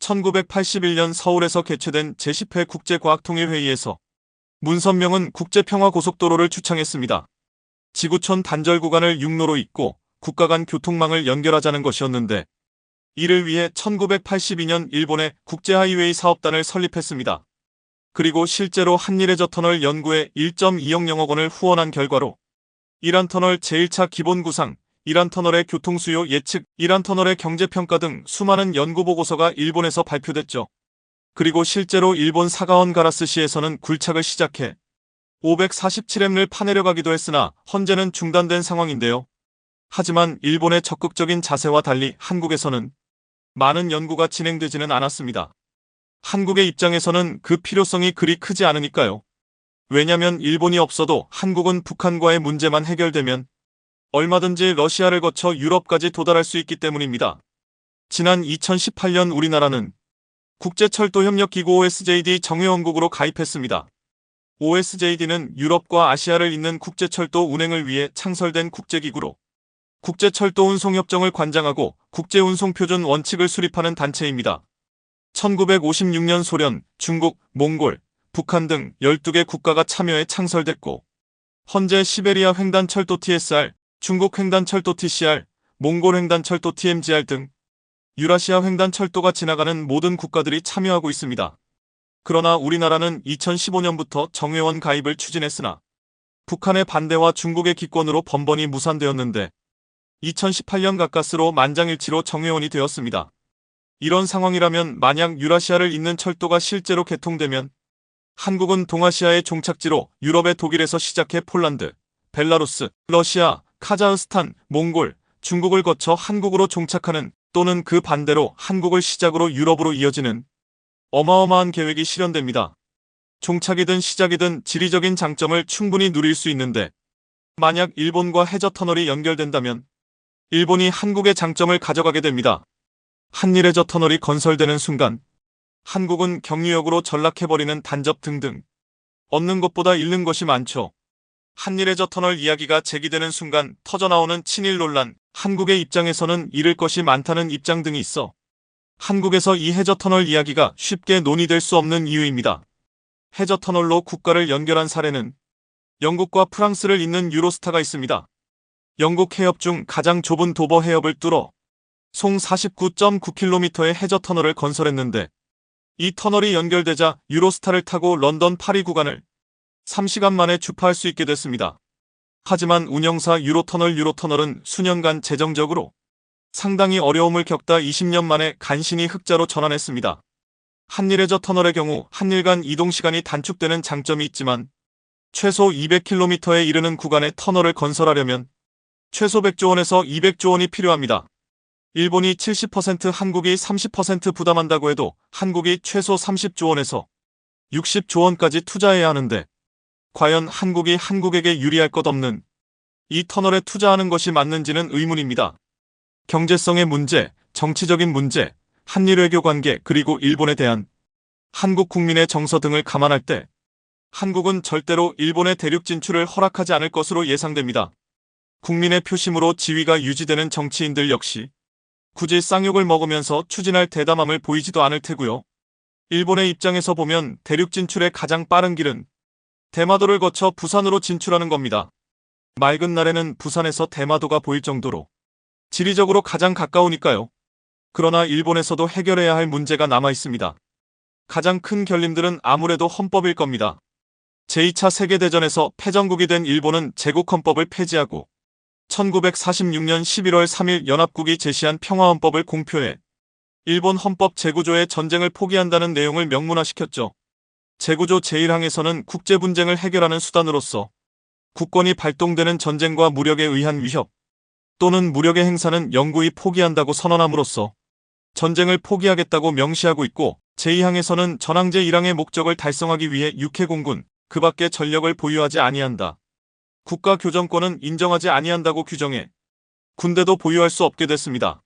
1981년 서울에서 개최된 제10회 국제과학통일회의에서 문선명은 국제평화고속도로를 주창했습니다. 지구촌 단절 구간을 육로로 잇고 국가 간 교통망을 연결하자는 것이었는데 이를 위해 1982년 일본의 국제하이웨이 사업단을 설립했습니다. 그리고 실제로 한일해저터널 연구에 1.2억 영억 원을 후원한 결과로 이란터널 제1차 기본구상, 이란터널의 교통수요 예측, 이란터널의 경제평가 등 수많은 연구보고서가 일본에서 발표됐죠. 그리고 실제로 일본 사가원 가라스시에서는 굴착을 시작해 547m를 파내려가기도 했으나 헌재는 중단된 상황인데요. 하지만 일본의 적극적인 자세와 달리 한국에서는 많은 연구가 진행되지는 않았습니다. 한국의 입장에서는 그 필요성이 그리 크지 않으니까요. 왜냐면 일본이 없어도 한국은 북한과의 문제만 해결되면 얼마든지 러시아를 거쳐 유럽까지 도달할 수 있기 때문입니다. 지난 2018년 우리나라는 국제철도협력기구 OSJD 정회원국으로 가입했습니다. OSJD는 유럽과 아시아를 잇는 국제철도 운행을 위해 창설된 국제기구로 국제철도운송협정을 관장하고 국제운송표준 원칙을 수립하는 단체입니다. 1956년 소련, 중국, 몽골, 북한 등 12개 국가가 참여해 창설됐고 현재 시베리아 횡단철도 TSR, 중국 횡단철도 TCR, 몽골 횡단철도 TMGR 등 유라시아 횡단철도가 지나가는 모든 국가들이 참여하고 있습니다. 그러나 우리나라는 2015년부터 정회원 가입을 추진했으나 북한의 반대와 중국의 기권으로 번번이 무산되었는데 2018년 가까스로 만장일치로 정회원이 되었습니다. 이런 상황이라면 만약 유라시아를 잇는 철도가 실제로 개통되면 한국은 동아시아의 종착지로 유럽의 독일에서 시작해 폴란드, 벨라루스, 러시아, 카자흐스탄, 몽골, 중국을 거쳐 한국으로 종착하는 또는 그 반대로 한국을 시작으로 유럽으로 이어지는 어마어마한 계획이 실현됩니다. 종착이든 시작이든 지리적인 장점을 충분히 누릴 수 있는데 만약 일본과 해저터널이 연결된다면 일본이 한국의 장점을 가져가게 됩니다. 한일해저터널이 건설되는 순간 한국은 경유역으로 전락해버리는 단접 등등 얻는 것보다 잃는 것이 많죠. 한일해저터널 이야기가 제기되는 순간 터져나오는 친일 논란, 한국의 입장에서는 잃을 것이 많다는 입장 등이 있어 한국에서 이 해저터널 이야기가 쉽게 논의될 수 없는 이유입니다. 해저터널로 국가를 연결한 사례는 영국과 프랑스를 잇는 유로스타가 있습니다. 영국 해협 중 가장 좁은 도버 해협을 뚫어 총 49.9km의 해저터널을 건설했는데 이 터널이 연결되자 유로스타를 타고 런던 파리 구간을 3시간 만에 주파할 수 있게 됐습니다. 하지만 운영사 유로터널은 수년간 재정적으로 상당히 어려움을 겪다 20년 만에 간신히 흑자로 전환했습니다. 한일해저터널의 경우 한일 간 이동시간이 단축되는 장점이 있지만 최소 200km에 이르는 구간의 터널을 건설하려면 최소 100조 원에서 200조 원이 필요합니다. 일본이 70%, 한국이 30% 부담한다고 해도 한국이 최소 30조 원에서 60조 원까지 투자해야 하는데 과연 한국이 한국에게 유리할 것 없는 이 터널에 투자하는 것이 맞는지는 의문입니다. 경제성의 문제, 정치적인 문제, 한일 외교 관계 그리고 일본에 대한 한국 국민의 정서 등을 감안할 때 한국은 절대로 일본의 대륙 진출을 허락하지 않을 것으로 예상됩니다. 국민의 표심으로 지위가 유지되는 정치인들 역시 굳이 쌍욕을 먹으면서 추진할 대담함을 보이지도 않을 테고요. 일본의 입장에서 보면 대륙 진출의 가장 빠른 길은 대마도를 거쳐 부산으로 진출하는 겁니다. 맑은 날에는 부산에서 대마도가 보일 정도로 지리적으로 가장 가까우니까요. 그러나 일본에서도 해결해야 할 문제가 남아 있습니다. 가장 큰 결림들은 아무래도 헌법일 겁니다. 제2차 세계대전에서 패전국이 된 일본은 제국헌법을 폐지하고 1946년 11월 3일 연합국이 제시한 평화헌법을 공표해 일본 헌법 제9조의 전쟁을 포기한다는 내용을 명문화시켰죠. 제9조 제1항에서는 국제분쟁을 해결하는 수단으로서 국권이 발동되는 전쟁과 무력에 의한 위협 또는 무력의 행사는 영구히 포기한다고 선언함으로써 전쟁을 포기하겠다고 명시하고 있고, 제2항에서는 전항 제1항의 목적을 달성하기 위해 육해공군, 그 밖의 전력을 보유하지 아니한다. 국가 교정권은 인정하지 아니한다고 규정해 군대도 보유할 수 없게 됐습니다.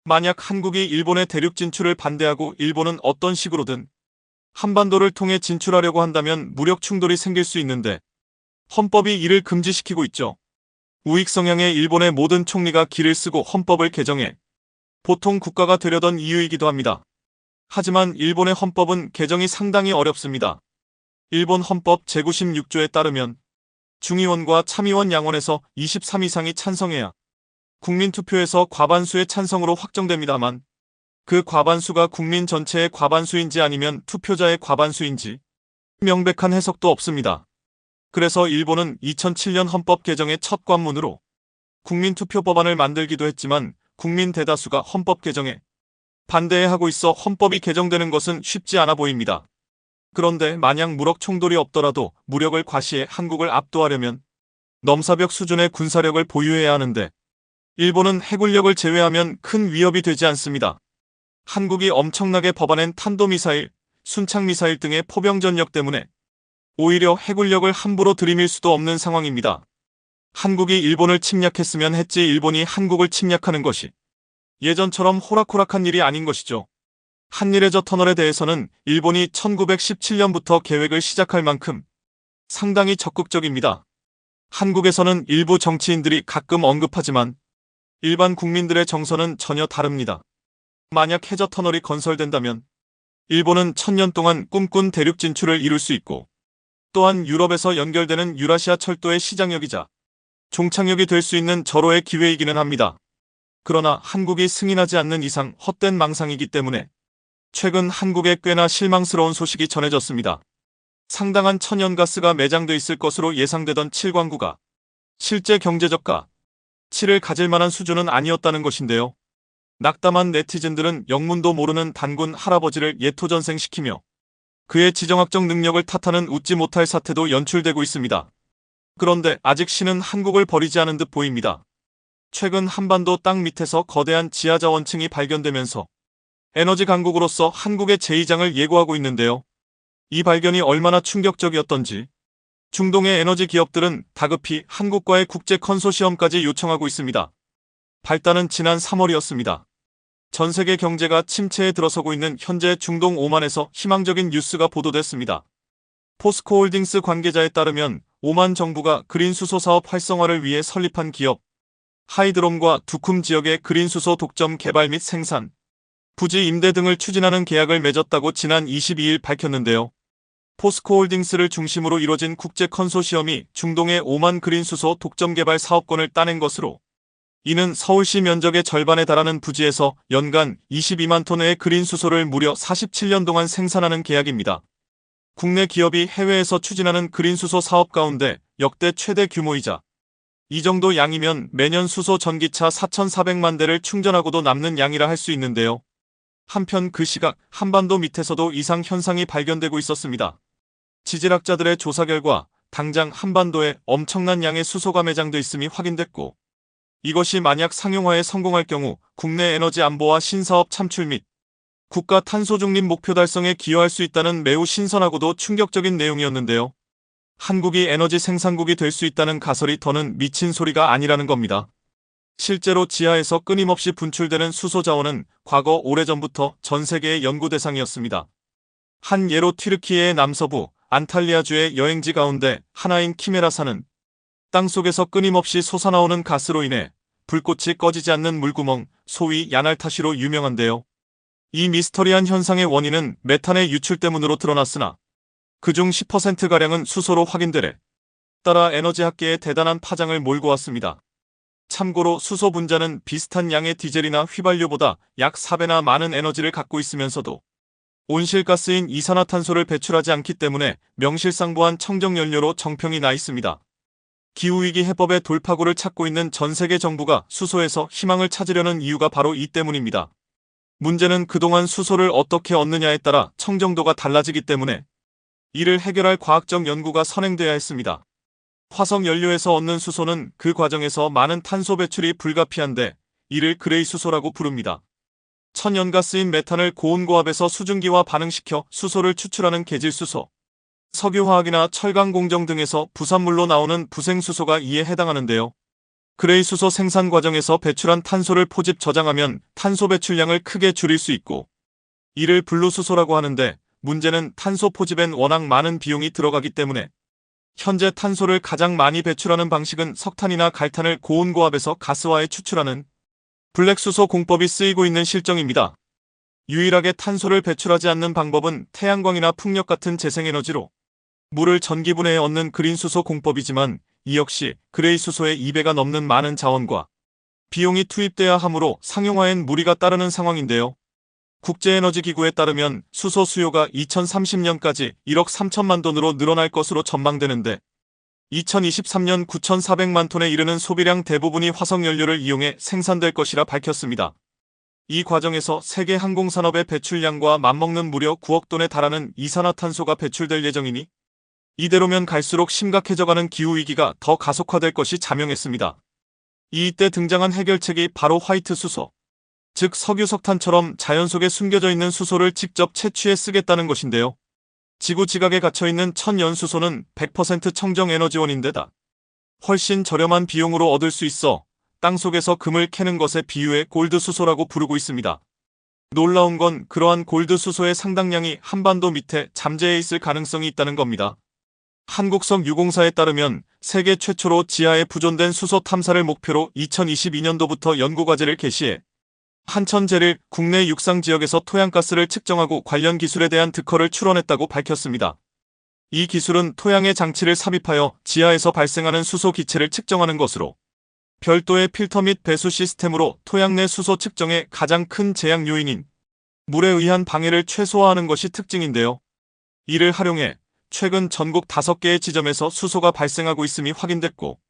만약 한국이 일본의 대륙 진출을 반대하고 일본은 어떤 식으로든 한반도를 통해 진출하려고 한다면 무력 충돌이 생길 수 있는데 헌법이 이를 금지시키고 있죠. 우익 성향의 일본의 모든 총리가 기를 쓰고 헌법을 개정해 보통 국가가 되려던 이유이기도 합니다. 하지만 일본의 헌법은 개정이 상당히 어렵습니다. 일본 헌법 제96조에 따르면 중의원과 참의원 양원에서 23 이상이 찬성해야 국민투표에서 과반수의 찬성으로 확정됩니다만 그 과반수가 국민 전체의 과반수인지 아니면 투표자의 과반수인지 명백한 해석도 없습니다. 그래서 일본은 2007년 헌법 개정의 첫 관문으로 국민투표 법안을 만들기도 했지만 국민 대다수가 헌법 개정에 반대해 하고 있어 헌법이 개정되는 것은 쉽지 않아 보입니다. 그런데 만약 무력 충돌이 없더라도 무력을 과시해 한국을 압도하려면 넘사벽 수준의 군사력을 보유해야 하는데 일본은 해군력을 제외하면 큰 위협이 되지 않습니다. 한국이 엄청나게 법안낸 탄도미사일, 순창미사일 등의 포병 전력 때문에 오히려 해군력을 함부로 들이밀 수도 없는 상황입니다. 한국이 일본을 침략했으면 했지 일본이 한국을 침략하는 것이 예전처럼 호락호락한 일이 아닌 것이죠. 한일해저 터널에 대해서는 일본이 1917년부터 계획을 시작할 만큼 상당히 적극적입니다. 한국에서는 일부 정치인들이 가끔 언급하지만 일반 국민들의 정서는 전혀 다릅니다. 만약 해저 터널이 건설된다면 일본은 1000년 동안 꿈꾼 대륙 진출을 이룰 수 있고 또한 유럽에서 연결되는 유라시아 철도의 시장역이자 종착역이 될 수 있는 절호의 기회이기는 합니다. 그러나 한국이 승인하지 않는 이상 헛된 망상이기 때문에 최근 한국에 꽤나 실망스러운 소식이 전해졌습니다. 상당한 천연가스가 매장돼 있을 것으로 예상되던 7광구가 실제 경제적 가치를 가질 만한 수준은 아니었다는 것인데요. 낙담한 네티즌들은 영문도 모르는 단군 할아버지를 예토전생시키며 그의 지정학적 능력을 탓하는 웃지 못할 사태도 연출되고 있습니다. 그런데 아직 신은 한국을 버리지 않은 듯 보입니다. 최근 한반도 땅 밑에서 거대한 지하자원층이 발견되면서 에너지 강국으로서 한국의 제2장을 예고하고 있는데요. 이 발견이 얼마나 충격적이었던지 중동의 에너지 기업들은 다급히 한국과의 국제 컨소시엄까지 요청하고 있습니다. 발단은 지난 3월이었습니다. 전 세계 경제가 침체에 들어서고 있는 현재 중동 오만에서 희망적인 뉴스가 보도됐습니다. 포스코홀딩스 관계자에 따르면 오만 정부가 그린 수소 사업 활성화를 위해 설립한 기업 하이드롬과 두쿰 지역의 그린 수소 독점 개발 및 생산, 부지 임대 등을 추진하는 계약을 맺었다고 지난 22일 밝혔는데요. 포스코홀딩스를 중심으로 이뤄진 국제 컨소시엄이 중동의 오만 그린 수소 독점 개발 사업권을 따낸 것으로 이는 서울시 면적의 절반에 달하는 부지에서 연간 22만 톤의 그린 수소를 무려 47년 동안 생산하는 계약입니다. 국내 기업이 해외에서 추진하는 그린 수소 사업 가운데 역대 최대 규모이자 이 정도 양이면 매년 수소 전기차 4,400만 대를 충전하고도 남는 양이라 할 수 있는데요. 한편 그 시각 한반도 밑에서도 이상 현상이 발견되고 있었습니다. 지질학자들의 조사 결과 당장 한반도에 엄청난 양의 수소가 매장돼 있음이 확인됐고 이것이 만약 상용화에 성공할 경우 국내 에너지 안보와 신사업 창출 및 국가 탄소 중립 목표 달성에 기여할 수 있다는 매우 신선하고도 충격적인 내용이었는데요. 한국이 에너지 생산국이 될 수 있다는 가설이 더는 미친 소리가 아니라는 겁니다. 실제로 지하에서 끊임없이 분출되는 수소 자원은 과거 오래전부터 전 세계의 연구 대상이었습니다. 한 예로 튀르키예의 남서부 안탈리아주의 여행지 가운데 하나인 키메라산은 땅속에서 끊임없이 솟아나오는 가스로 인해 불꽃이 꺼지지 않는 물구멍, 소위 야날타시로 유명한데요. 이 미스터리한 현상의 원인은 메탄의 유출 때문으로 드러났으나 그중 10%가량은 수소로 확인되래 따라 에너지학계에 대단한 파장을 몰고 왔습니다. 참고로 수소 분자는 비슷한 양의 디젤이나 휘발유보다 약 4배나 많은 에너지를 갖고 있으면서도 온실가스인 이산화탄소를 배출하지 않기 때문에 명실상부한 청정연료로 정평이 나 있습니다. 기후위기 해법의 돌파구를 찾고 있는 전 세계 정부가 수소에서 희망을 찾으려는 이유가 바로 이 때문입니다. 문제는 그동안 수소를 어떻게 얻느냐에 따라 청정도가 달라지기 때문에 이를 해결할 과학적 연구가 선행돼야 했습니다. 화석 연료에서 얻는 수소는 그 과정에서 많은 탄소 배출이 불가피한데 이를 그레이 수소라고 부릅니다. 천연가스인 메탄을 고온고압에서 수증기와 반응시켜 수소를 추출하는 계질수소, 석유화학이나 철강공정 등에서 부산물로 나오는 부생수소가 이에 해당하는데요. 그레이 수소 생산 과정에서 배출한 탄소를 포집 저장하면 탄소 배출량을 크게 줄일 수 있고 이를 블루수소라고 하는데 문제는 탄소 포집엔 워낙 많은 비용이 들어가기 때문에 현재 탄소를 가장 많이 배출하는 방식은 석탄이나 갈탄을 고온고압에서 가스화해 추출하는 블랙수소 공법이 쓰이고 있는 실정입니다. 유일하게 탄소를 배출하지 않는 방법은 태양광이나 풍력 같은 재생에너지로 물을 전기분해해 얻는 그린수소 공법이지만 이 역시 그레이 수소의 2배가 넘는 많은 자원과 비용이 투입돼야 하므로 상용화엔 무리가 따르는 상황인데요. 국제에너지기구에 따르면 수소 수요가 2030년까지 1억 3천만 톤으로 늘어날 것으로 전망되는데 2023년 9,400만 톤에 이르는 소비량 대부분이 화석연료를 이용해 생산될 것이라 밝혔습니다. 이 과정에서 세계 항공산업의 배출량과 맞먹는 무려 9억 톤에 달하는 이산화탄소가 배출될 예정이니 이대로면 갈수록 심각해져가는 기후위기가 더 가속화될 것이 자명했습니다. 이때 등장한 해결책이 바로 화이트 수소, 즉 석유 석탄처럼 자연 속에 숨겨져 있는 수소를 직접 채취해 쓰겠다는 것인데요. 지구 지각에 갇혀있는 천연수소는 100% 청정에너지원인데다 훨씬 저렴한 비용으로 얻을 수 있어 땅속에서 금을 캐는 것에 비유해 골드수소라고 부르고 있습니다. 놀라운 건 그러한 골드수소의 상당량이 한반도 밑에 잠재해 있을 가능성이 있다는 겁니다. 한국석유공사에 따르면 세계 최초로 지하에 부존된 수소 탐사를 목표로 2022년도부터 연구과제를 개시해 한천제릴 국내 육상 지역에서 토양가스를 측정하고 관련 기술에 대한 특허를 출원했다고 밝혔습니다. 이 기술은 토양에 장치를 삽입하여 지하에서 발생하는 수소 기체를 측정하는 것으로 별도의 필터 및 배수 시스템으로 토양 내 수소 측정의 가장 큰 제약 요인인 물에 의한 방해를 최소화하는 것이 특징인데요. 이를 활용해 최근 전국 5개의 지점에서 수소가 발생하고 있음이 확인됐고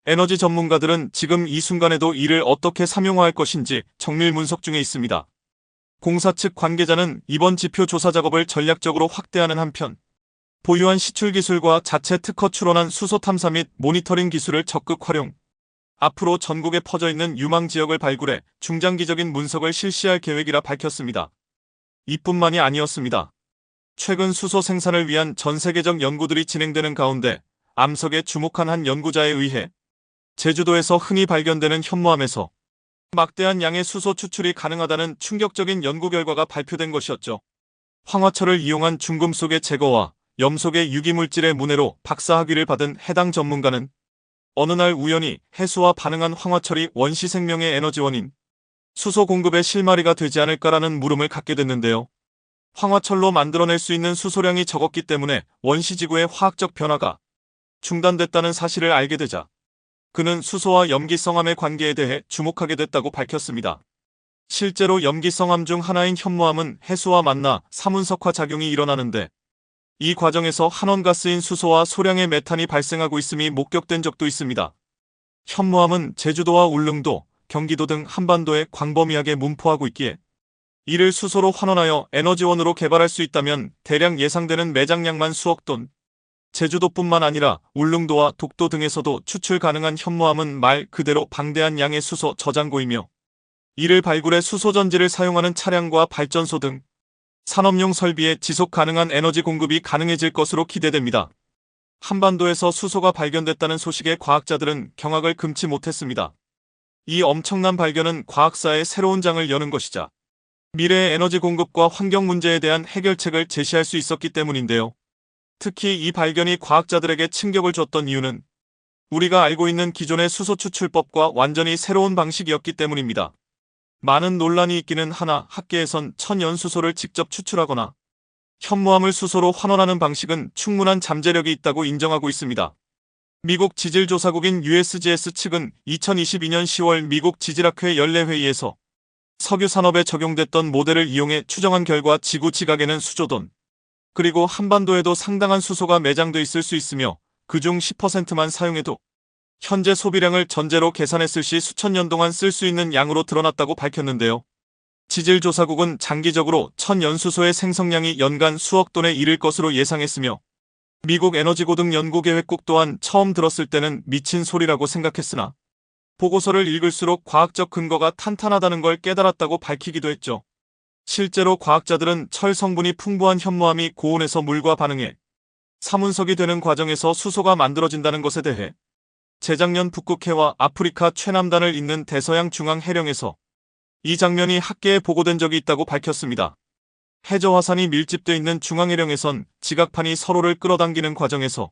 에너지 전문가들은 지금 이 순간에도 이를 어떻게 상용화할 것인지 정밀 분석 중에 있습니다. 공사 측 관계자는 이번 지표 조사 작업을 전략적으로 확대하는 한편 보유한 시출 기술과 자체 특허 출원한 수소 탐사 및 모니터링 기술을 적극 활용, 앞으로 전국에 퍼져 있는 유망 지역을 발굴해 중장기적인 분석을 실시할 계획이라 밝혔습니다. 이뿐만이 아니었습니다. 최근 수소 생산을 위한 전 세계적 연구들이 진행되는 가운데 암석에 주목한 한 연구자에 의해 제주도에서 흔히 발견되는 현무암에서 막대한 양의 수소 추출이 가능하다는 충격적인 연구 결과가 발표된 것이었죠. 황화철을 이용한 중금속의 제거와 염속의 유기물질의 문해로 박사학위를 받은 해당 전문가는 어느 날 우연히 해수와 반응한 황화철이 원시 생명의 에너지원인 수소 공급의 실마리가 되지 않을까라는 물음을 갖게 됐는데요. 황화철로 만들어낼 수 있는 수소량이 적었기 때문에 원시지구의 화학적 변화가 중단됐다는 사실을 알게 되자 그는 수소와 염기성암의 관계에 대해 주목하게 됐다고 밝혔습니다. 실제로 염기성암 중 하나인 현무암은 해수와 만나 삼운석화 작용이 일어나는데 이 과정에서 한원가스인 수소와 소량의 메탄이 발생하고 있음이 목격된 적도 있습니다. 현무암은 제주도와 울릉도, 경기도 등 한반도에 광범위하게 분포하고 있기에 이를 수소로 환원하여 에너지원으로 개발할 수 있다면 대략 예상되는 매장량만 수억 톤, 제주도뿐만 아니라 울릉도와 독도 등에서도 추출 가능한 현무암은 말 그대로 방대한 양의 수소 저장고이며 이를 발굴해 수소 전지를 사용하는 차량과 발전소 등 산업용 설비에 지속 가능한 에너지 공급이 가능해질 것으로 기대됩니다. 한반도에서 수소가 발견됐다는 소식에 과학자들은 경악을 금치 못했습니다. 이 엄청난 발견은 과학사의 새로운 장을 여는 것이자 미래의 에너지 공급과 환경 문제에 대한 해결책을 제시할 수 있었기 때문인데요. 특히 이 발견이 과학자들에게 충격을 줬던 이유는 우리가 알고 있는 기존의 수소 추출법과 완전히 새로운 방식이었기 때문입니다. 많은 논란이 있기는 하나 학계에선 천연수소를 직접 추출하거나 현무암을 수소로 환원하는 방식은 충분한 잠재력이 있다고 인정하고 있습니다. 미국 지질조사국인 USGS 측은 2022년 10월 미국 지질학회 연례회의에서 석유 산업에 적용됐던 모델을 이용해 추정한 결과 지구 지각에는 수조돈, 그리고 한반도에도 상당한 수소가 매장돼 있을 수 있으며 그중 10%만 사용해도 현재 소비량을 전제로 계산했을 시 수천 년 동안 쓸 수 있는 양으로 드러났다고 밝혔는데요. 지질조사국은 장기적으로 천연수소의 생성량이 연간 수억 톤에 이를 것으로 예상했으며 미국 에너지고등 연구계획국 또한 처음 들었을 때는 미친 소리라고 생각했으나 보고서를 읽을수록 과학적 근거가 탄탄하다는 걸 깨달았다고 밝히기도 했죠. 실제로 과학자들은 철 성분이 풍부한 현무암이 고온에서 물과 반응해 사문석이 되는 과정에서 수소가 만들어진다는 것에 대해 재작년 북극해와 아프리카 최남단을 잇는 대서양 중앙 해령에서 이 장면이 학계에 보고된 적이 있다고 밝혔습니다. 해저 화산이 밀집돼 있는 중앙해령에선 지각판이 서로를 끌어당기는 과정에서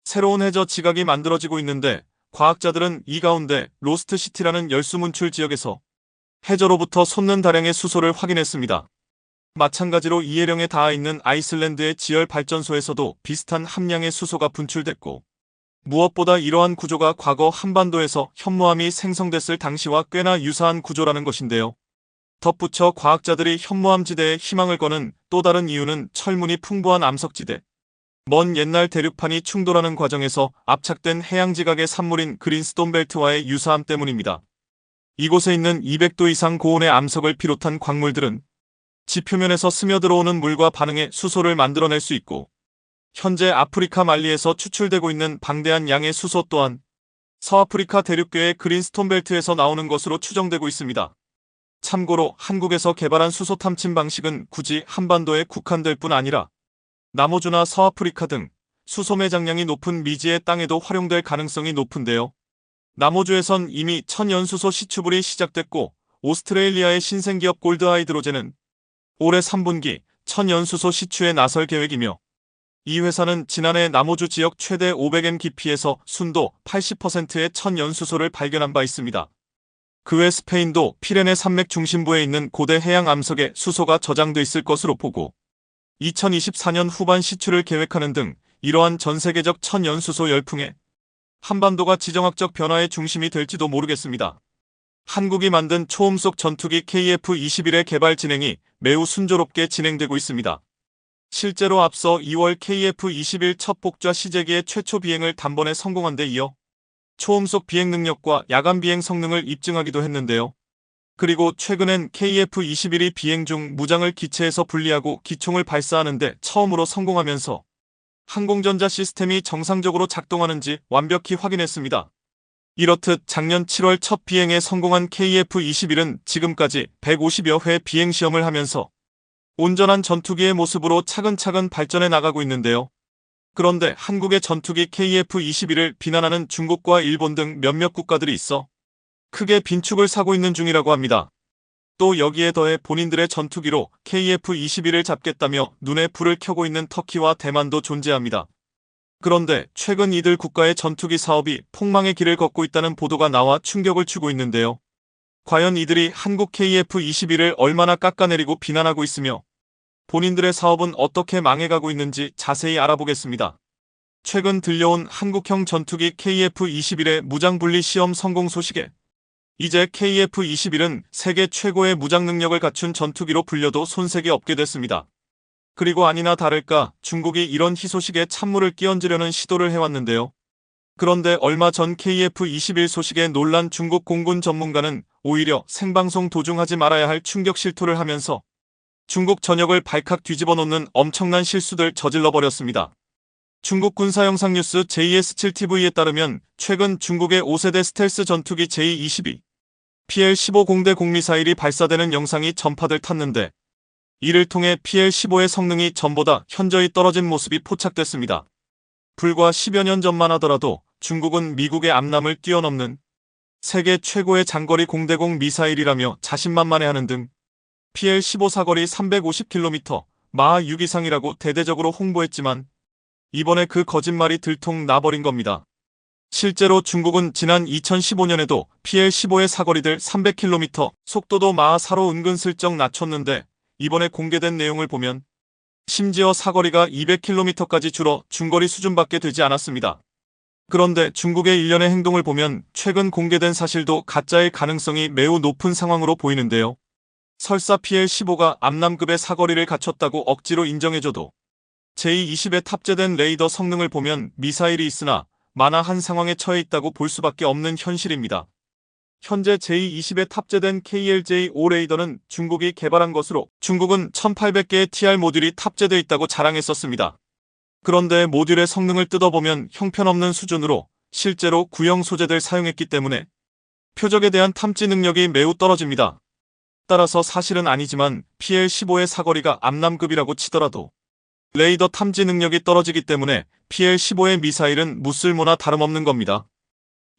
새로운 해저 지각이 만들어지고 있는데 과학자들은 이 가운데 로스트시티라는 열수문출 지역에서 해저로부터 솟는 다량의 수소를 확인했습니다. 마찬가지로 이해령에 닿아 있는 아이슬란드의 지열 발전소에서도 비슷한 함량의 수소가 분출됐고 무엇보다 이러한 구조가 과거 한반도에서 현무암이 생성됐을 당시와 꽤나 유사한 구조라는 것인데요. 덧붙여 과학자들이 현무암 지대에 희망을 거는 또 다른 이유는 철문이 풍부한 암석지대, 먼 옛날 대륙판이 충돌하는 과정에서 압착된 해양지각의 산물인 그린스톤 벨트와의 유사함 때문입니다. 이곳에 있는 200도 이상 고온의 암석을 비롯한 광물들은 지표면에서 스며들어오는 물과 반응해 수소를 만들어낼 수 있고 현재 아프리카 말리에서 추출되고 있는 방대한 양의 수소 또한 서아프리카 대륙궤의 그린스톤 벨트에서 나오는 것으로 추정되고 있습니다. 참고로 한국에서 개발한 수소 탐침 방식은 굳이 한반도에 국한될 뿐 아니라 남호주나 서아프리카 등 수소 매장량이 높은 미지의 땅에도 활용될 가능성이 높은데요. 남호주에선 이미 천연수소 시추불이 시작됐고 오스트레일리아의 신생기업 골드하이드로젠은 올해 3분기 천연수소 시추에 나설 계획이며 이 회사는 지난해 남호주 지역 최대 500m 깊이에서 순도 80%의 천연수소를 발견한 바 있습니다. 그 외 스페인도 피레네 산맥 중심부에 있는 고대 해양 암석에 수소가 저장돼 있을 것으로 보고 2024년 후반 시추를 계획하는 등 이러한 전세계적 천연수소 열풍에 한반도가 지정학적 변화의 중심이 될지도 모르겠습니다. 한국이 만든 초음속 전투기 KF-21의 개발 진행이 매우 순조롭게 진행되고 있습니다. 실제로 앞서 2월 KF-21 첫 복좌 시제기의 최초 비행을 단번에 성공한 데 이어 초음속 비행 능력과 야간 비행 성능을 입증하기도 했는데요. 그리고 최근엔 KF-21이 비행 중 무장을 기체에서 분리하고 기총을 발사하는 데 처음으로 성공하면서 항공전자 시스템이 정상적으로 작동하는지 완벽히 확인했습니다. 이렇듯 작년 7월 첫 비행에 성공한 KF-21은 지금까지 150여 회 비행 시험을 하면서 온전한 전투기의 모습으로 차근차근 발전해 나가고 있는데요. 그런데 한국의 전투기 KF-21을 비난하는 중국과 일본 등 몇몇 국가들이 있어 크게 빈축을 사고 있는 중이라고 합니다. 또 여기에 더해 본인들의 전투기로 KF-21을 잡겠다며 눈에 불을 켜고 있는 터키와 대만도 존재합니다. 그런데 최근 이들 국가의 전투기 사업이 폭망의 길을 걷고 있다는 보도가 나와 충격을 주고 있는데요. 과연 이들이 한국 KF-21을 얼마나 깎아내리고 비난하고 있으며 본인들의 사업은 어떻게 망해가고 있는지 자세히 알아보겠습니다. 최근 들려온 한국형 전투기 KF-21의 무장분리 시험 성공 소식에 이제 KF-21은 세계 최고의 무장 능력을 갖춘 전투기로 불려도 손색이 없게 됐습니다. 그리고 아니나 다를까 중국이 이런 희소식에 찬물을 끼얹으려는 시도를 해왔는데요. 그런데 얼마 전 KF-21 소식에 놀란 중국 공군 전문가는 오히려 생방송 도중 하지 말아야 할 충격 실토를 하면서 중국 전역을 발칵 뒤집어 놓는 엄청난 실수들 저질러버렸습니다. 중국 군사 영상 뉴스 JS7TV에 따르면 최근 중국의 5세대 스텔스 전투기 J-22 PL-15 공대 공미사일이 발사되는 영상이 전파될 탔는데 이를 통해 PL-15의 성능이 전보다 현저히 떨어진 모습이 포착됐습니다. 불과 10여 년 전만 하더라도 중국은 미국의 암남을 뛰어넘는 세계 최고의 장거리 공대공 미사일이라며 자신만만해하는 등 PL-15 사거리 350km, 마하 6 이상이라고 대대적으로 홍보했지만 이번에 그 거짓말이 들통 나버린 겁니다. 실제로 중국은 지난 2015년에도 PL-15의 사거리들 300km, 속도도 마하 4로 은근슬쩍 낮췄는데 이번에 공개된 내용을 보면 심지어 사거리가 200km까지 줄어 중거리 수준밖에 되지 않았습니다. 그런데 중국의 일련의 행동을 보면 최근 공개된 사실도 가짜일 가능성이 매우 높은 상황으로 보이는데요. 설사 PL-15가 암남급의 사거리를 갖췄다고 억지로 인정해줘도 제20에 탑재된 레이더 성능을 보면 미사일이 있으나 만화한 상황에 처해 있다고 볼 수밖에 없는 현실입니다. 현재 제20에 탑재된 KLJ-5 레이더는 중국이 개발한 것으로 중국은 1800개의 TR 모듈이 탑재되어 있다고 자랑했었습니다. 그런데 모듈의 성능을 뜯어보면 형편없는 수준으로 실제로 구형 소재들 사용했기 때문에 표적에 대한 탐지 능력이 매우 떨어집니다. 따라서 사실은 아니지만 PL-15의 사거리가 암남급이라고 치더라도 레이더 탐지 능력이 떨어지기 때문에 PL-15의 미사일은 무쓸모나 다름없는 겁니다.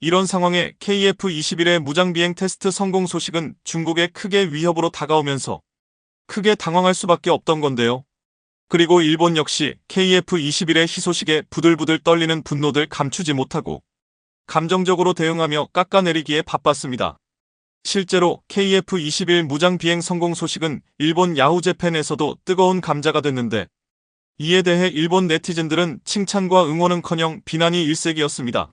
이런 상황에 KF-21의 무장비행 테스트 성공 소식은 중국에 크게 위협으로 다가오면서 크게 당황할 수밖에 없던 건데요. 그리고 일본 역시 KF-21의 희소식에 부들부들 떨리는 분노들 감추지 못하고 감정적으로 대응하며 깎아내리기에 바빴습니다. 실제로 KF-21 무장비행 성공 소식은 일본 야후재팬에서도 뜨거운 감자가 됐는데 이에 대해 일본 네티즌들은 칭찬과 응원은커녕 비난이 일색이었습니다.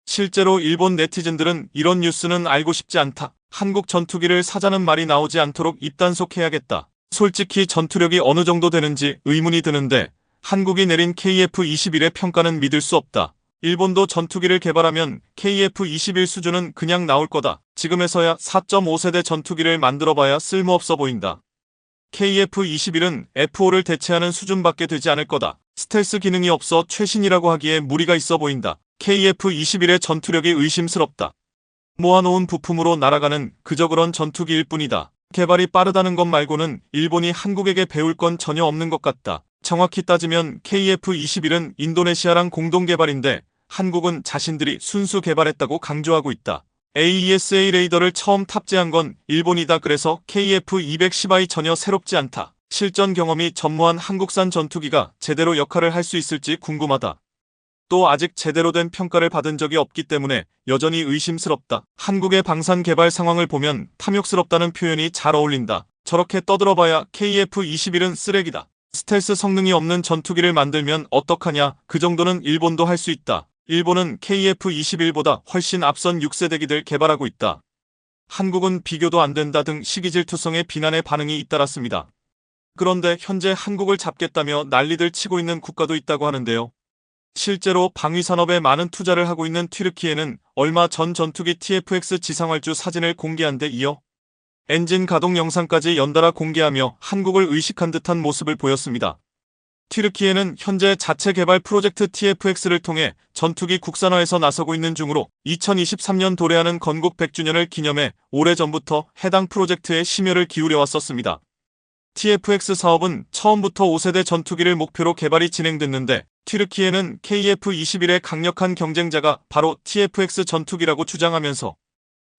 실제로 일본 네티즌들은 이런 뉴스는 알고 싶지 않다. 한국 전투기를 사자는 말이 나오지 않도록 입단속해야겠다. 솔직히 전투력이 어느 정도 되는지 의문이 드는데 한국이 내린 KF-21의 평가는 믿을 수 없다. 일본도 전투기를 개발하면 KF-21 수준은 그냥 나올 거다. 지금에서야 4.5세대 전투기를 만들어봐야 쓸모없어 보인다. KF-21은 F-5를 대체하는 수준밖에 되지 않을 거다. 스텔스 기능이 없어 최신이라고 하기에 무리가 있어 보인다. KF-21의 전투력이 의심스럽다. 모아놓은 부품으로 날아가는 그저 그런 전투기일 뿐이다. 개발이 빠르다는 것 말고는 일본이 한국에게 배울 건 전혀 없는 것 같다. 정확히 따지면 KF-21은 인도네시아랑 공동 개발인데 한국은 자신들이 순수 개발했다고 강조하고 있다. AESA 레이더를 처음 탑재한 건 일본이다. 그래서 KF-210I 전혀 새롭지 않다. 실전 경험이 전무한 한국산 전투기가 제대로 역할을 할 수 있을지 궁금하다. 또 아직 제대로 된 평가를 받은 적이 없기 때문에 여전히 의심스럽다. 한국의 방산 개발 상황을 보면 탐욕스럽다는 표현이 잘 어울린다. 저렇게 떠들어봐야 KF-21은 쓰레기다. 스텔스 성능이 없는 전투기를 만들면 어떡하냐. 그 정도는 일본도 할 수 있다. 일본은 KF-21보다 훨씬 앞선 6세대기들 개발하고 있다. 한국은 비교도 안 된다 등 시기질투성의 비난의 반응이 잇따랐습니다. 그런데 현재 한국을 잡겠다며 난리들 치고 있는 국가도 있다고 하는데요. 실제로 방위산업에 많은 투자를 하고 있는 튀르키예는 얼마 전 전투기 TFX 지상활주 사진을 공개한 데 이어 엔진 가동 영상까지 연달아 공개하며 한국을 의식한 듯한 모습을 보였습니다. 튀르키예는 현재 자체 개발 프로젝트 TFX를 통해 전투기 국산화에서 나서고 있는 중으로 2023년 도래하는 건국 100주년을 기념해 오래전부터 해당 프로젝트에 심혈을 기울여 왔었습니다. TFX 사업은 처음부터 5세대 전투기를 목표로 개발이 진행됐는데 튀르키예는 KF-21의 강력한 경쟁자가 바로 TFX 전투기라고 주장하면서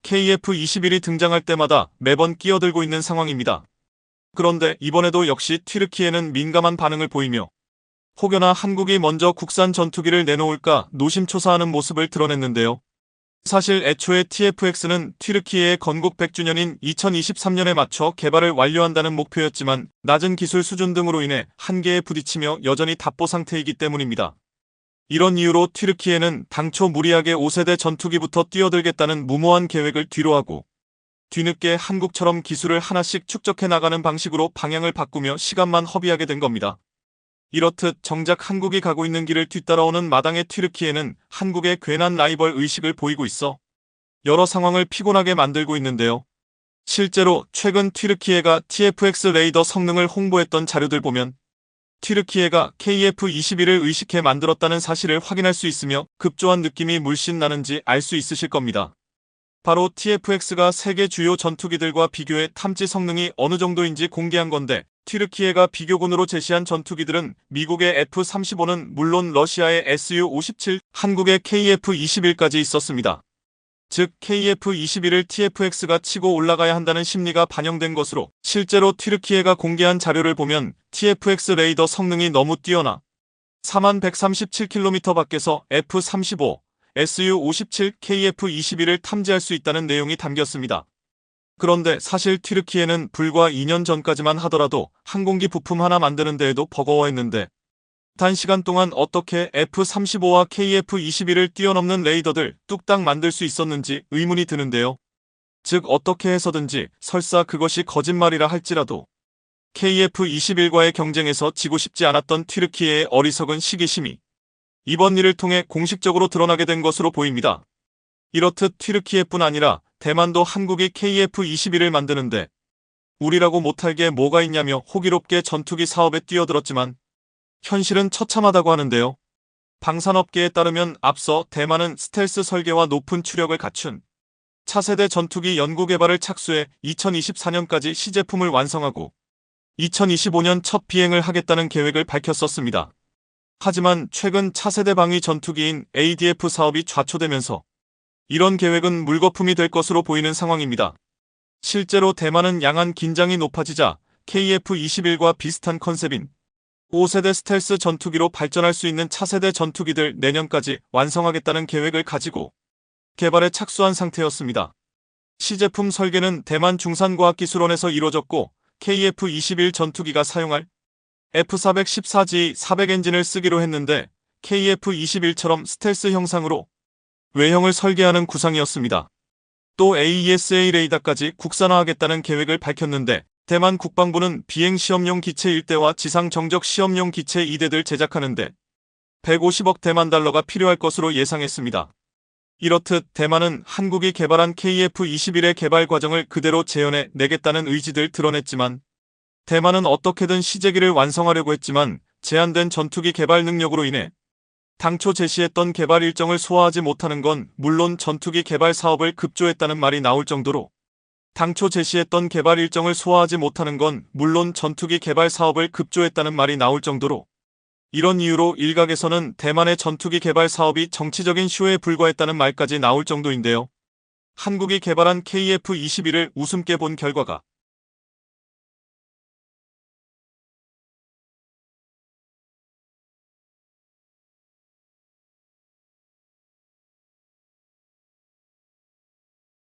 KF-21이 등장할 때마다 매번 끼어들고 있는 상황입니다. 그런데 이번에도 역시 튀르키예는 민감한 반응을 보이며 혹여나 한국이 먼저 국산 전투기를 내놓을까 노심초사하는 모습을 드러냈는데요. 사실 애초에 TFX는 튀르키예의 건국 100주년인 2023년에 맞춰 개발을 완료한다는 목표였지만 낮은 기술 수준 등으로 인해 한계에 부딪히며 여전히 답보 상태이기 때문입니다. 이런 이유로 튀르키예는 당초 무리하게 5세대 전투기부터 뛰어들겠다는 무모한 계획을 뒤로하고 뒤늦게 한국처럼 기술을 하나씩 축적해 나가는 방식으로 방향을 바꾸며 시간만 허비하게 된 겁니다. 이렇듯 정작 한국이 가고 있는 길을 뒤따라오는 마당의 튀르키예는 한국의 괜한 라이벌 의식을 보이고 있어 여러 상황을 피곤하게 만들고 있는데요. 실제로 최근 튀르키예가 TFX 레이더 성능을 홍보했던 자료들 보면 튀르키예가 KF-21을 의식해 만들었다는 사실을 확인할 수 있으며 급조한 느낌이 물씬 나는지 알 수 있으실 겁니다. 바로 TFX가 세계 주요 전투기들과 비교해 탐지 성능이 어느 정도인지 공개한 건데, 튀르키예가 비교군으로 제시한 전투기들은 미국의 F-35는 물론 러시아의 Su-57, 한국의 KF-21까지 있었습니다. 즉 KF-21을 TFX가 치고 올라가야 한다는 심리가 반영된 것으로, 실제로 튀르키예가 공개한 자료를 보면 TFX 레이더 성능이 너무 뛰어나 4137km 밖에서 F-35, Su-57, KF-21을 탐지할 수 있다는 내용이 담겼습니다. 그런데 사실 튀르키예는 불과 2년 전까지만 하더라도 항공기 부품 하나 만드는 데에도 버거워했는데, 단시간 동안 어떻게 F-35와 KF-21을 뛰어넘는 레이더들 뚝딱 만들 수 있었는지 의문이 드는데요. 즉 어떻게 해서든지, 설사 그것이 거짓말이라 할지라도 KF-21과의 경쟁에서 지고 싶지 않았던 튀르키예의 어리석은 시기심이 이번 일을 통해 공식적으로 드러나게 된 것으로 보입니다. 이렇듯 튀르키예뿐 아니라 대만도 한국이 KF-21을 만드는데 우리라고 못할 게 뭐가 있냐며 호기롭게 전투기 사업에 뛰어들었지만 현실은 처참하다고 하는데요. 방산업계에 따르면 앞서 대만은 스텔스 설계와 높은 추력을 갖춘 차세대 전투기 연구개발을 착수해 2024년까지 시제품을 완성하고 2025년 첫 비행을 하겠다는 계획을 밝혔었습니다. 하지만 최근 차세대 방위 전투기인 ADF 사업이 좌초되면서 이런 계획은 물거품이 될 것으로 보이는 상황입니다. 실제로 대만은 양안 긴장이 높아지자 KF-21과 비슷한 컨셉인 5세대 스텔스 전투기로 발전할 수 있는 차세대 전투기들 내년까지 완성하겠다는 계획을 가지고 개발에 착수한 상태였습니다. 시제품 설계는 대만 중산과학기술원에서 이루어졌고, KF-21 전투기가 사용할 F414G400 엔진을 쓰기로 했는데 KF-21처럼 스텔스 형상으로 외형을 설계하는 구상이었습니다. 또 AESA 레이더까지 국산화하겠다는 계획을 밝혔는데, 대만 국방부는 비행 시험용 기체 1대와 지상 정적 시험용 기체 2대들 제작하는데 150억 대만 달러가 필요할 것으로 예상했습니다. 이렇듯 대만은 한국이 개발한 KF-21의 개발 과정을 그대로 재현해 내겠다는 의지를 드러냈지만, 대만은 어떻게든 시제기를 완성하려고 했지만 제한된 전투기 개발 능력으로 인해 당초 제시했던 개발 일정을 소화하지 못하는 건 물론 전투기 개발 사업을 급조했다는 말이 나올 정도로 이런 이유로 일각에서는 대만의 전투기 개발 사업이 정치적인 쇼에 불과했다는 말까지 나올 정도인데요. 한국이 개발한 KF-21을 우습게 본 결과가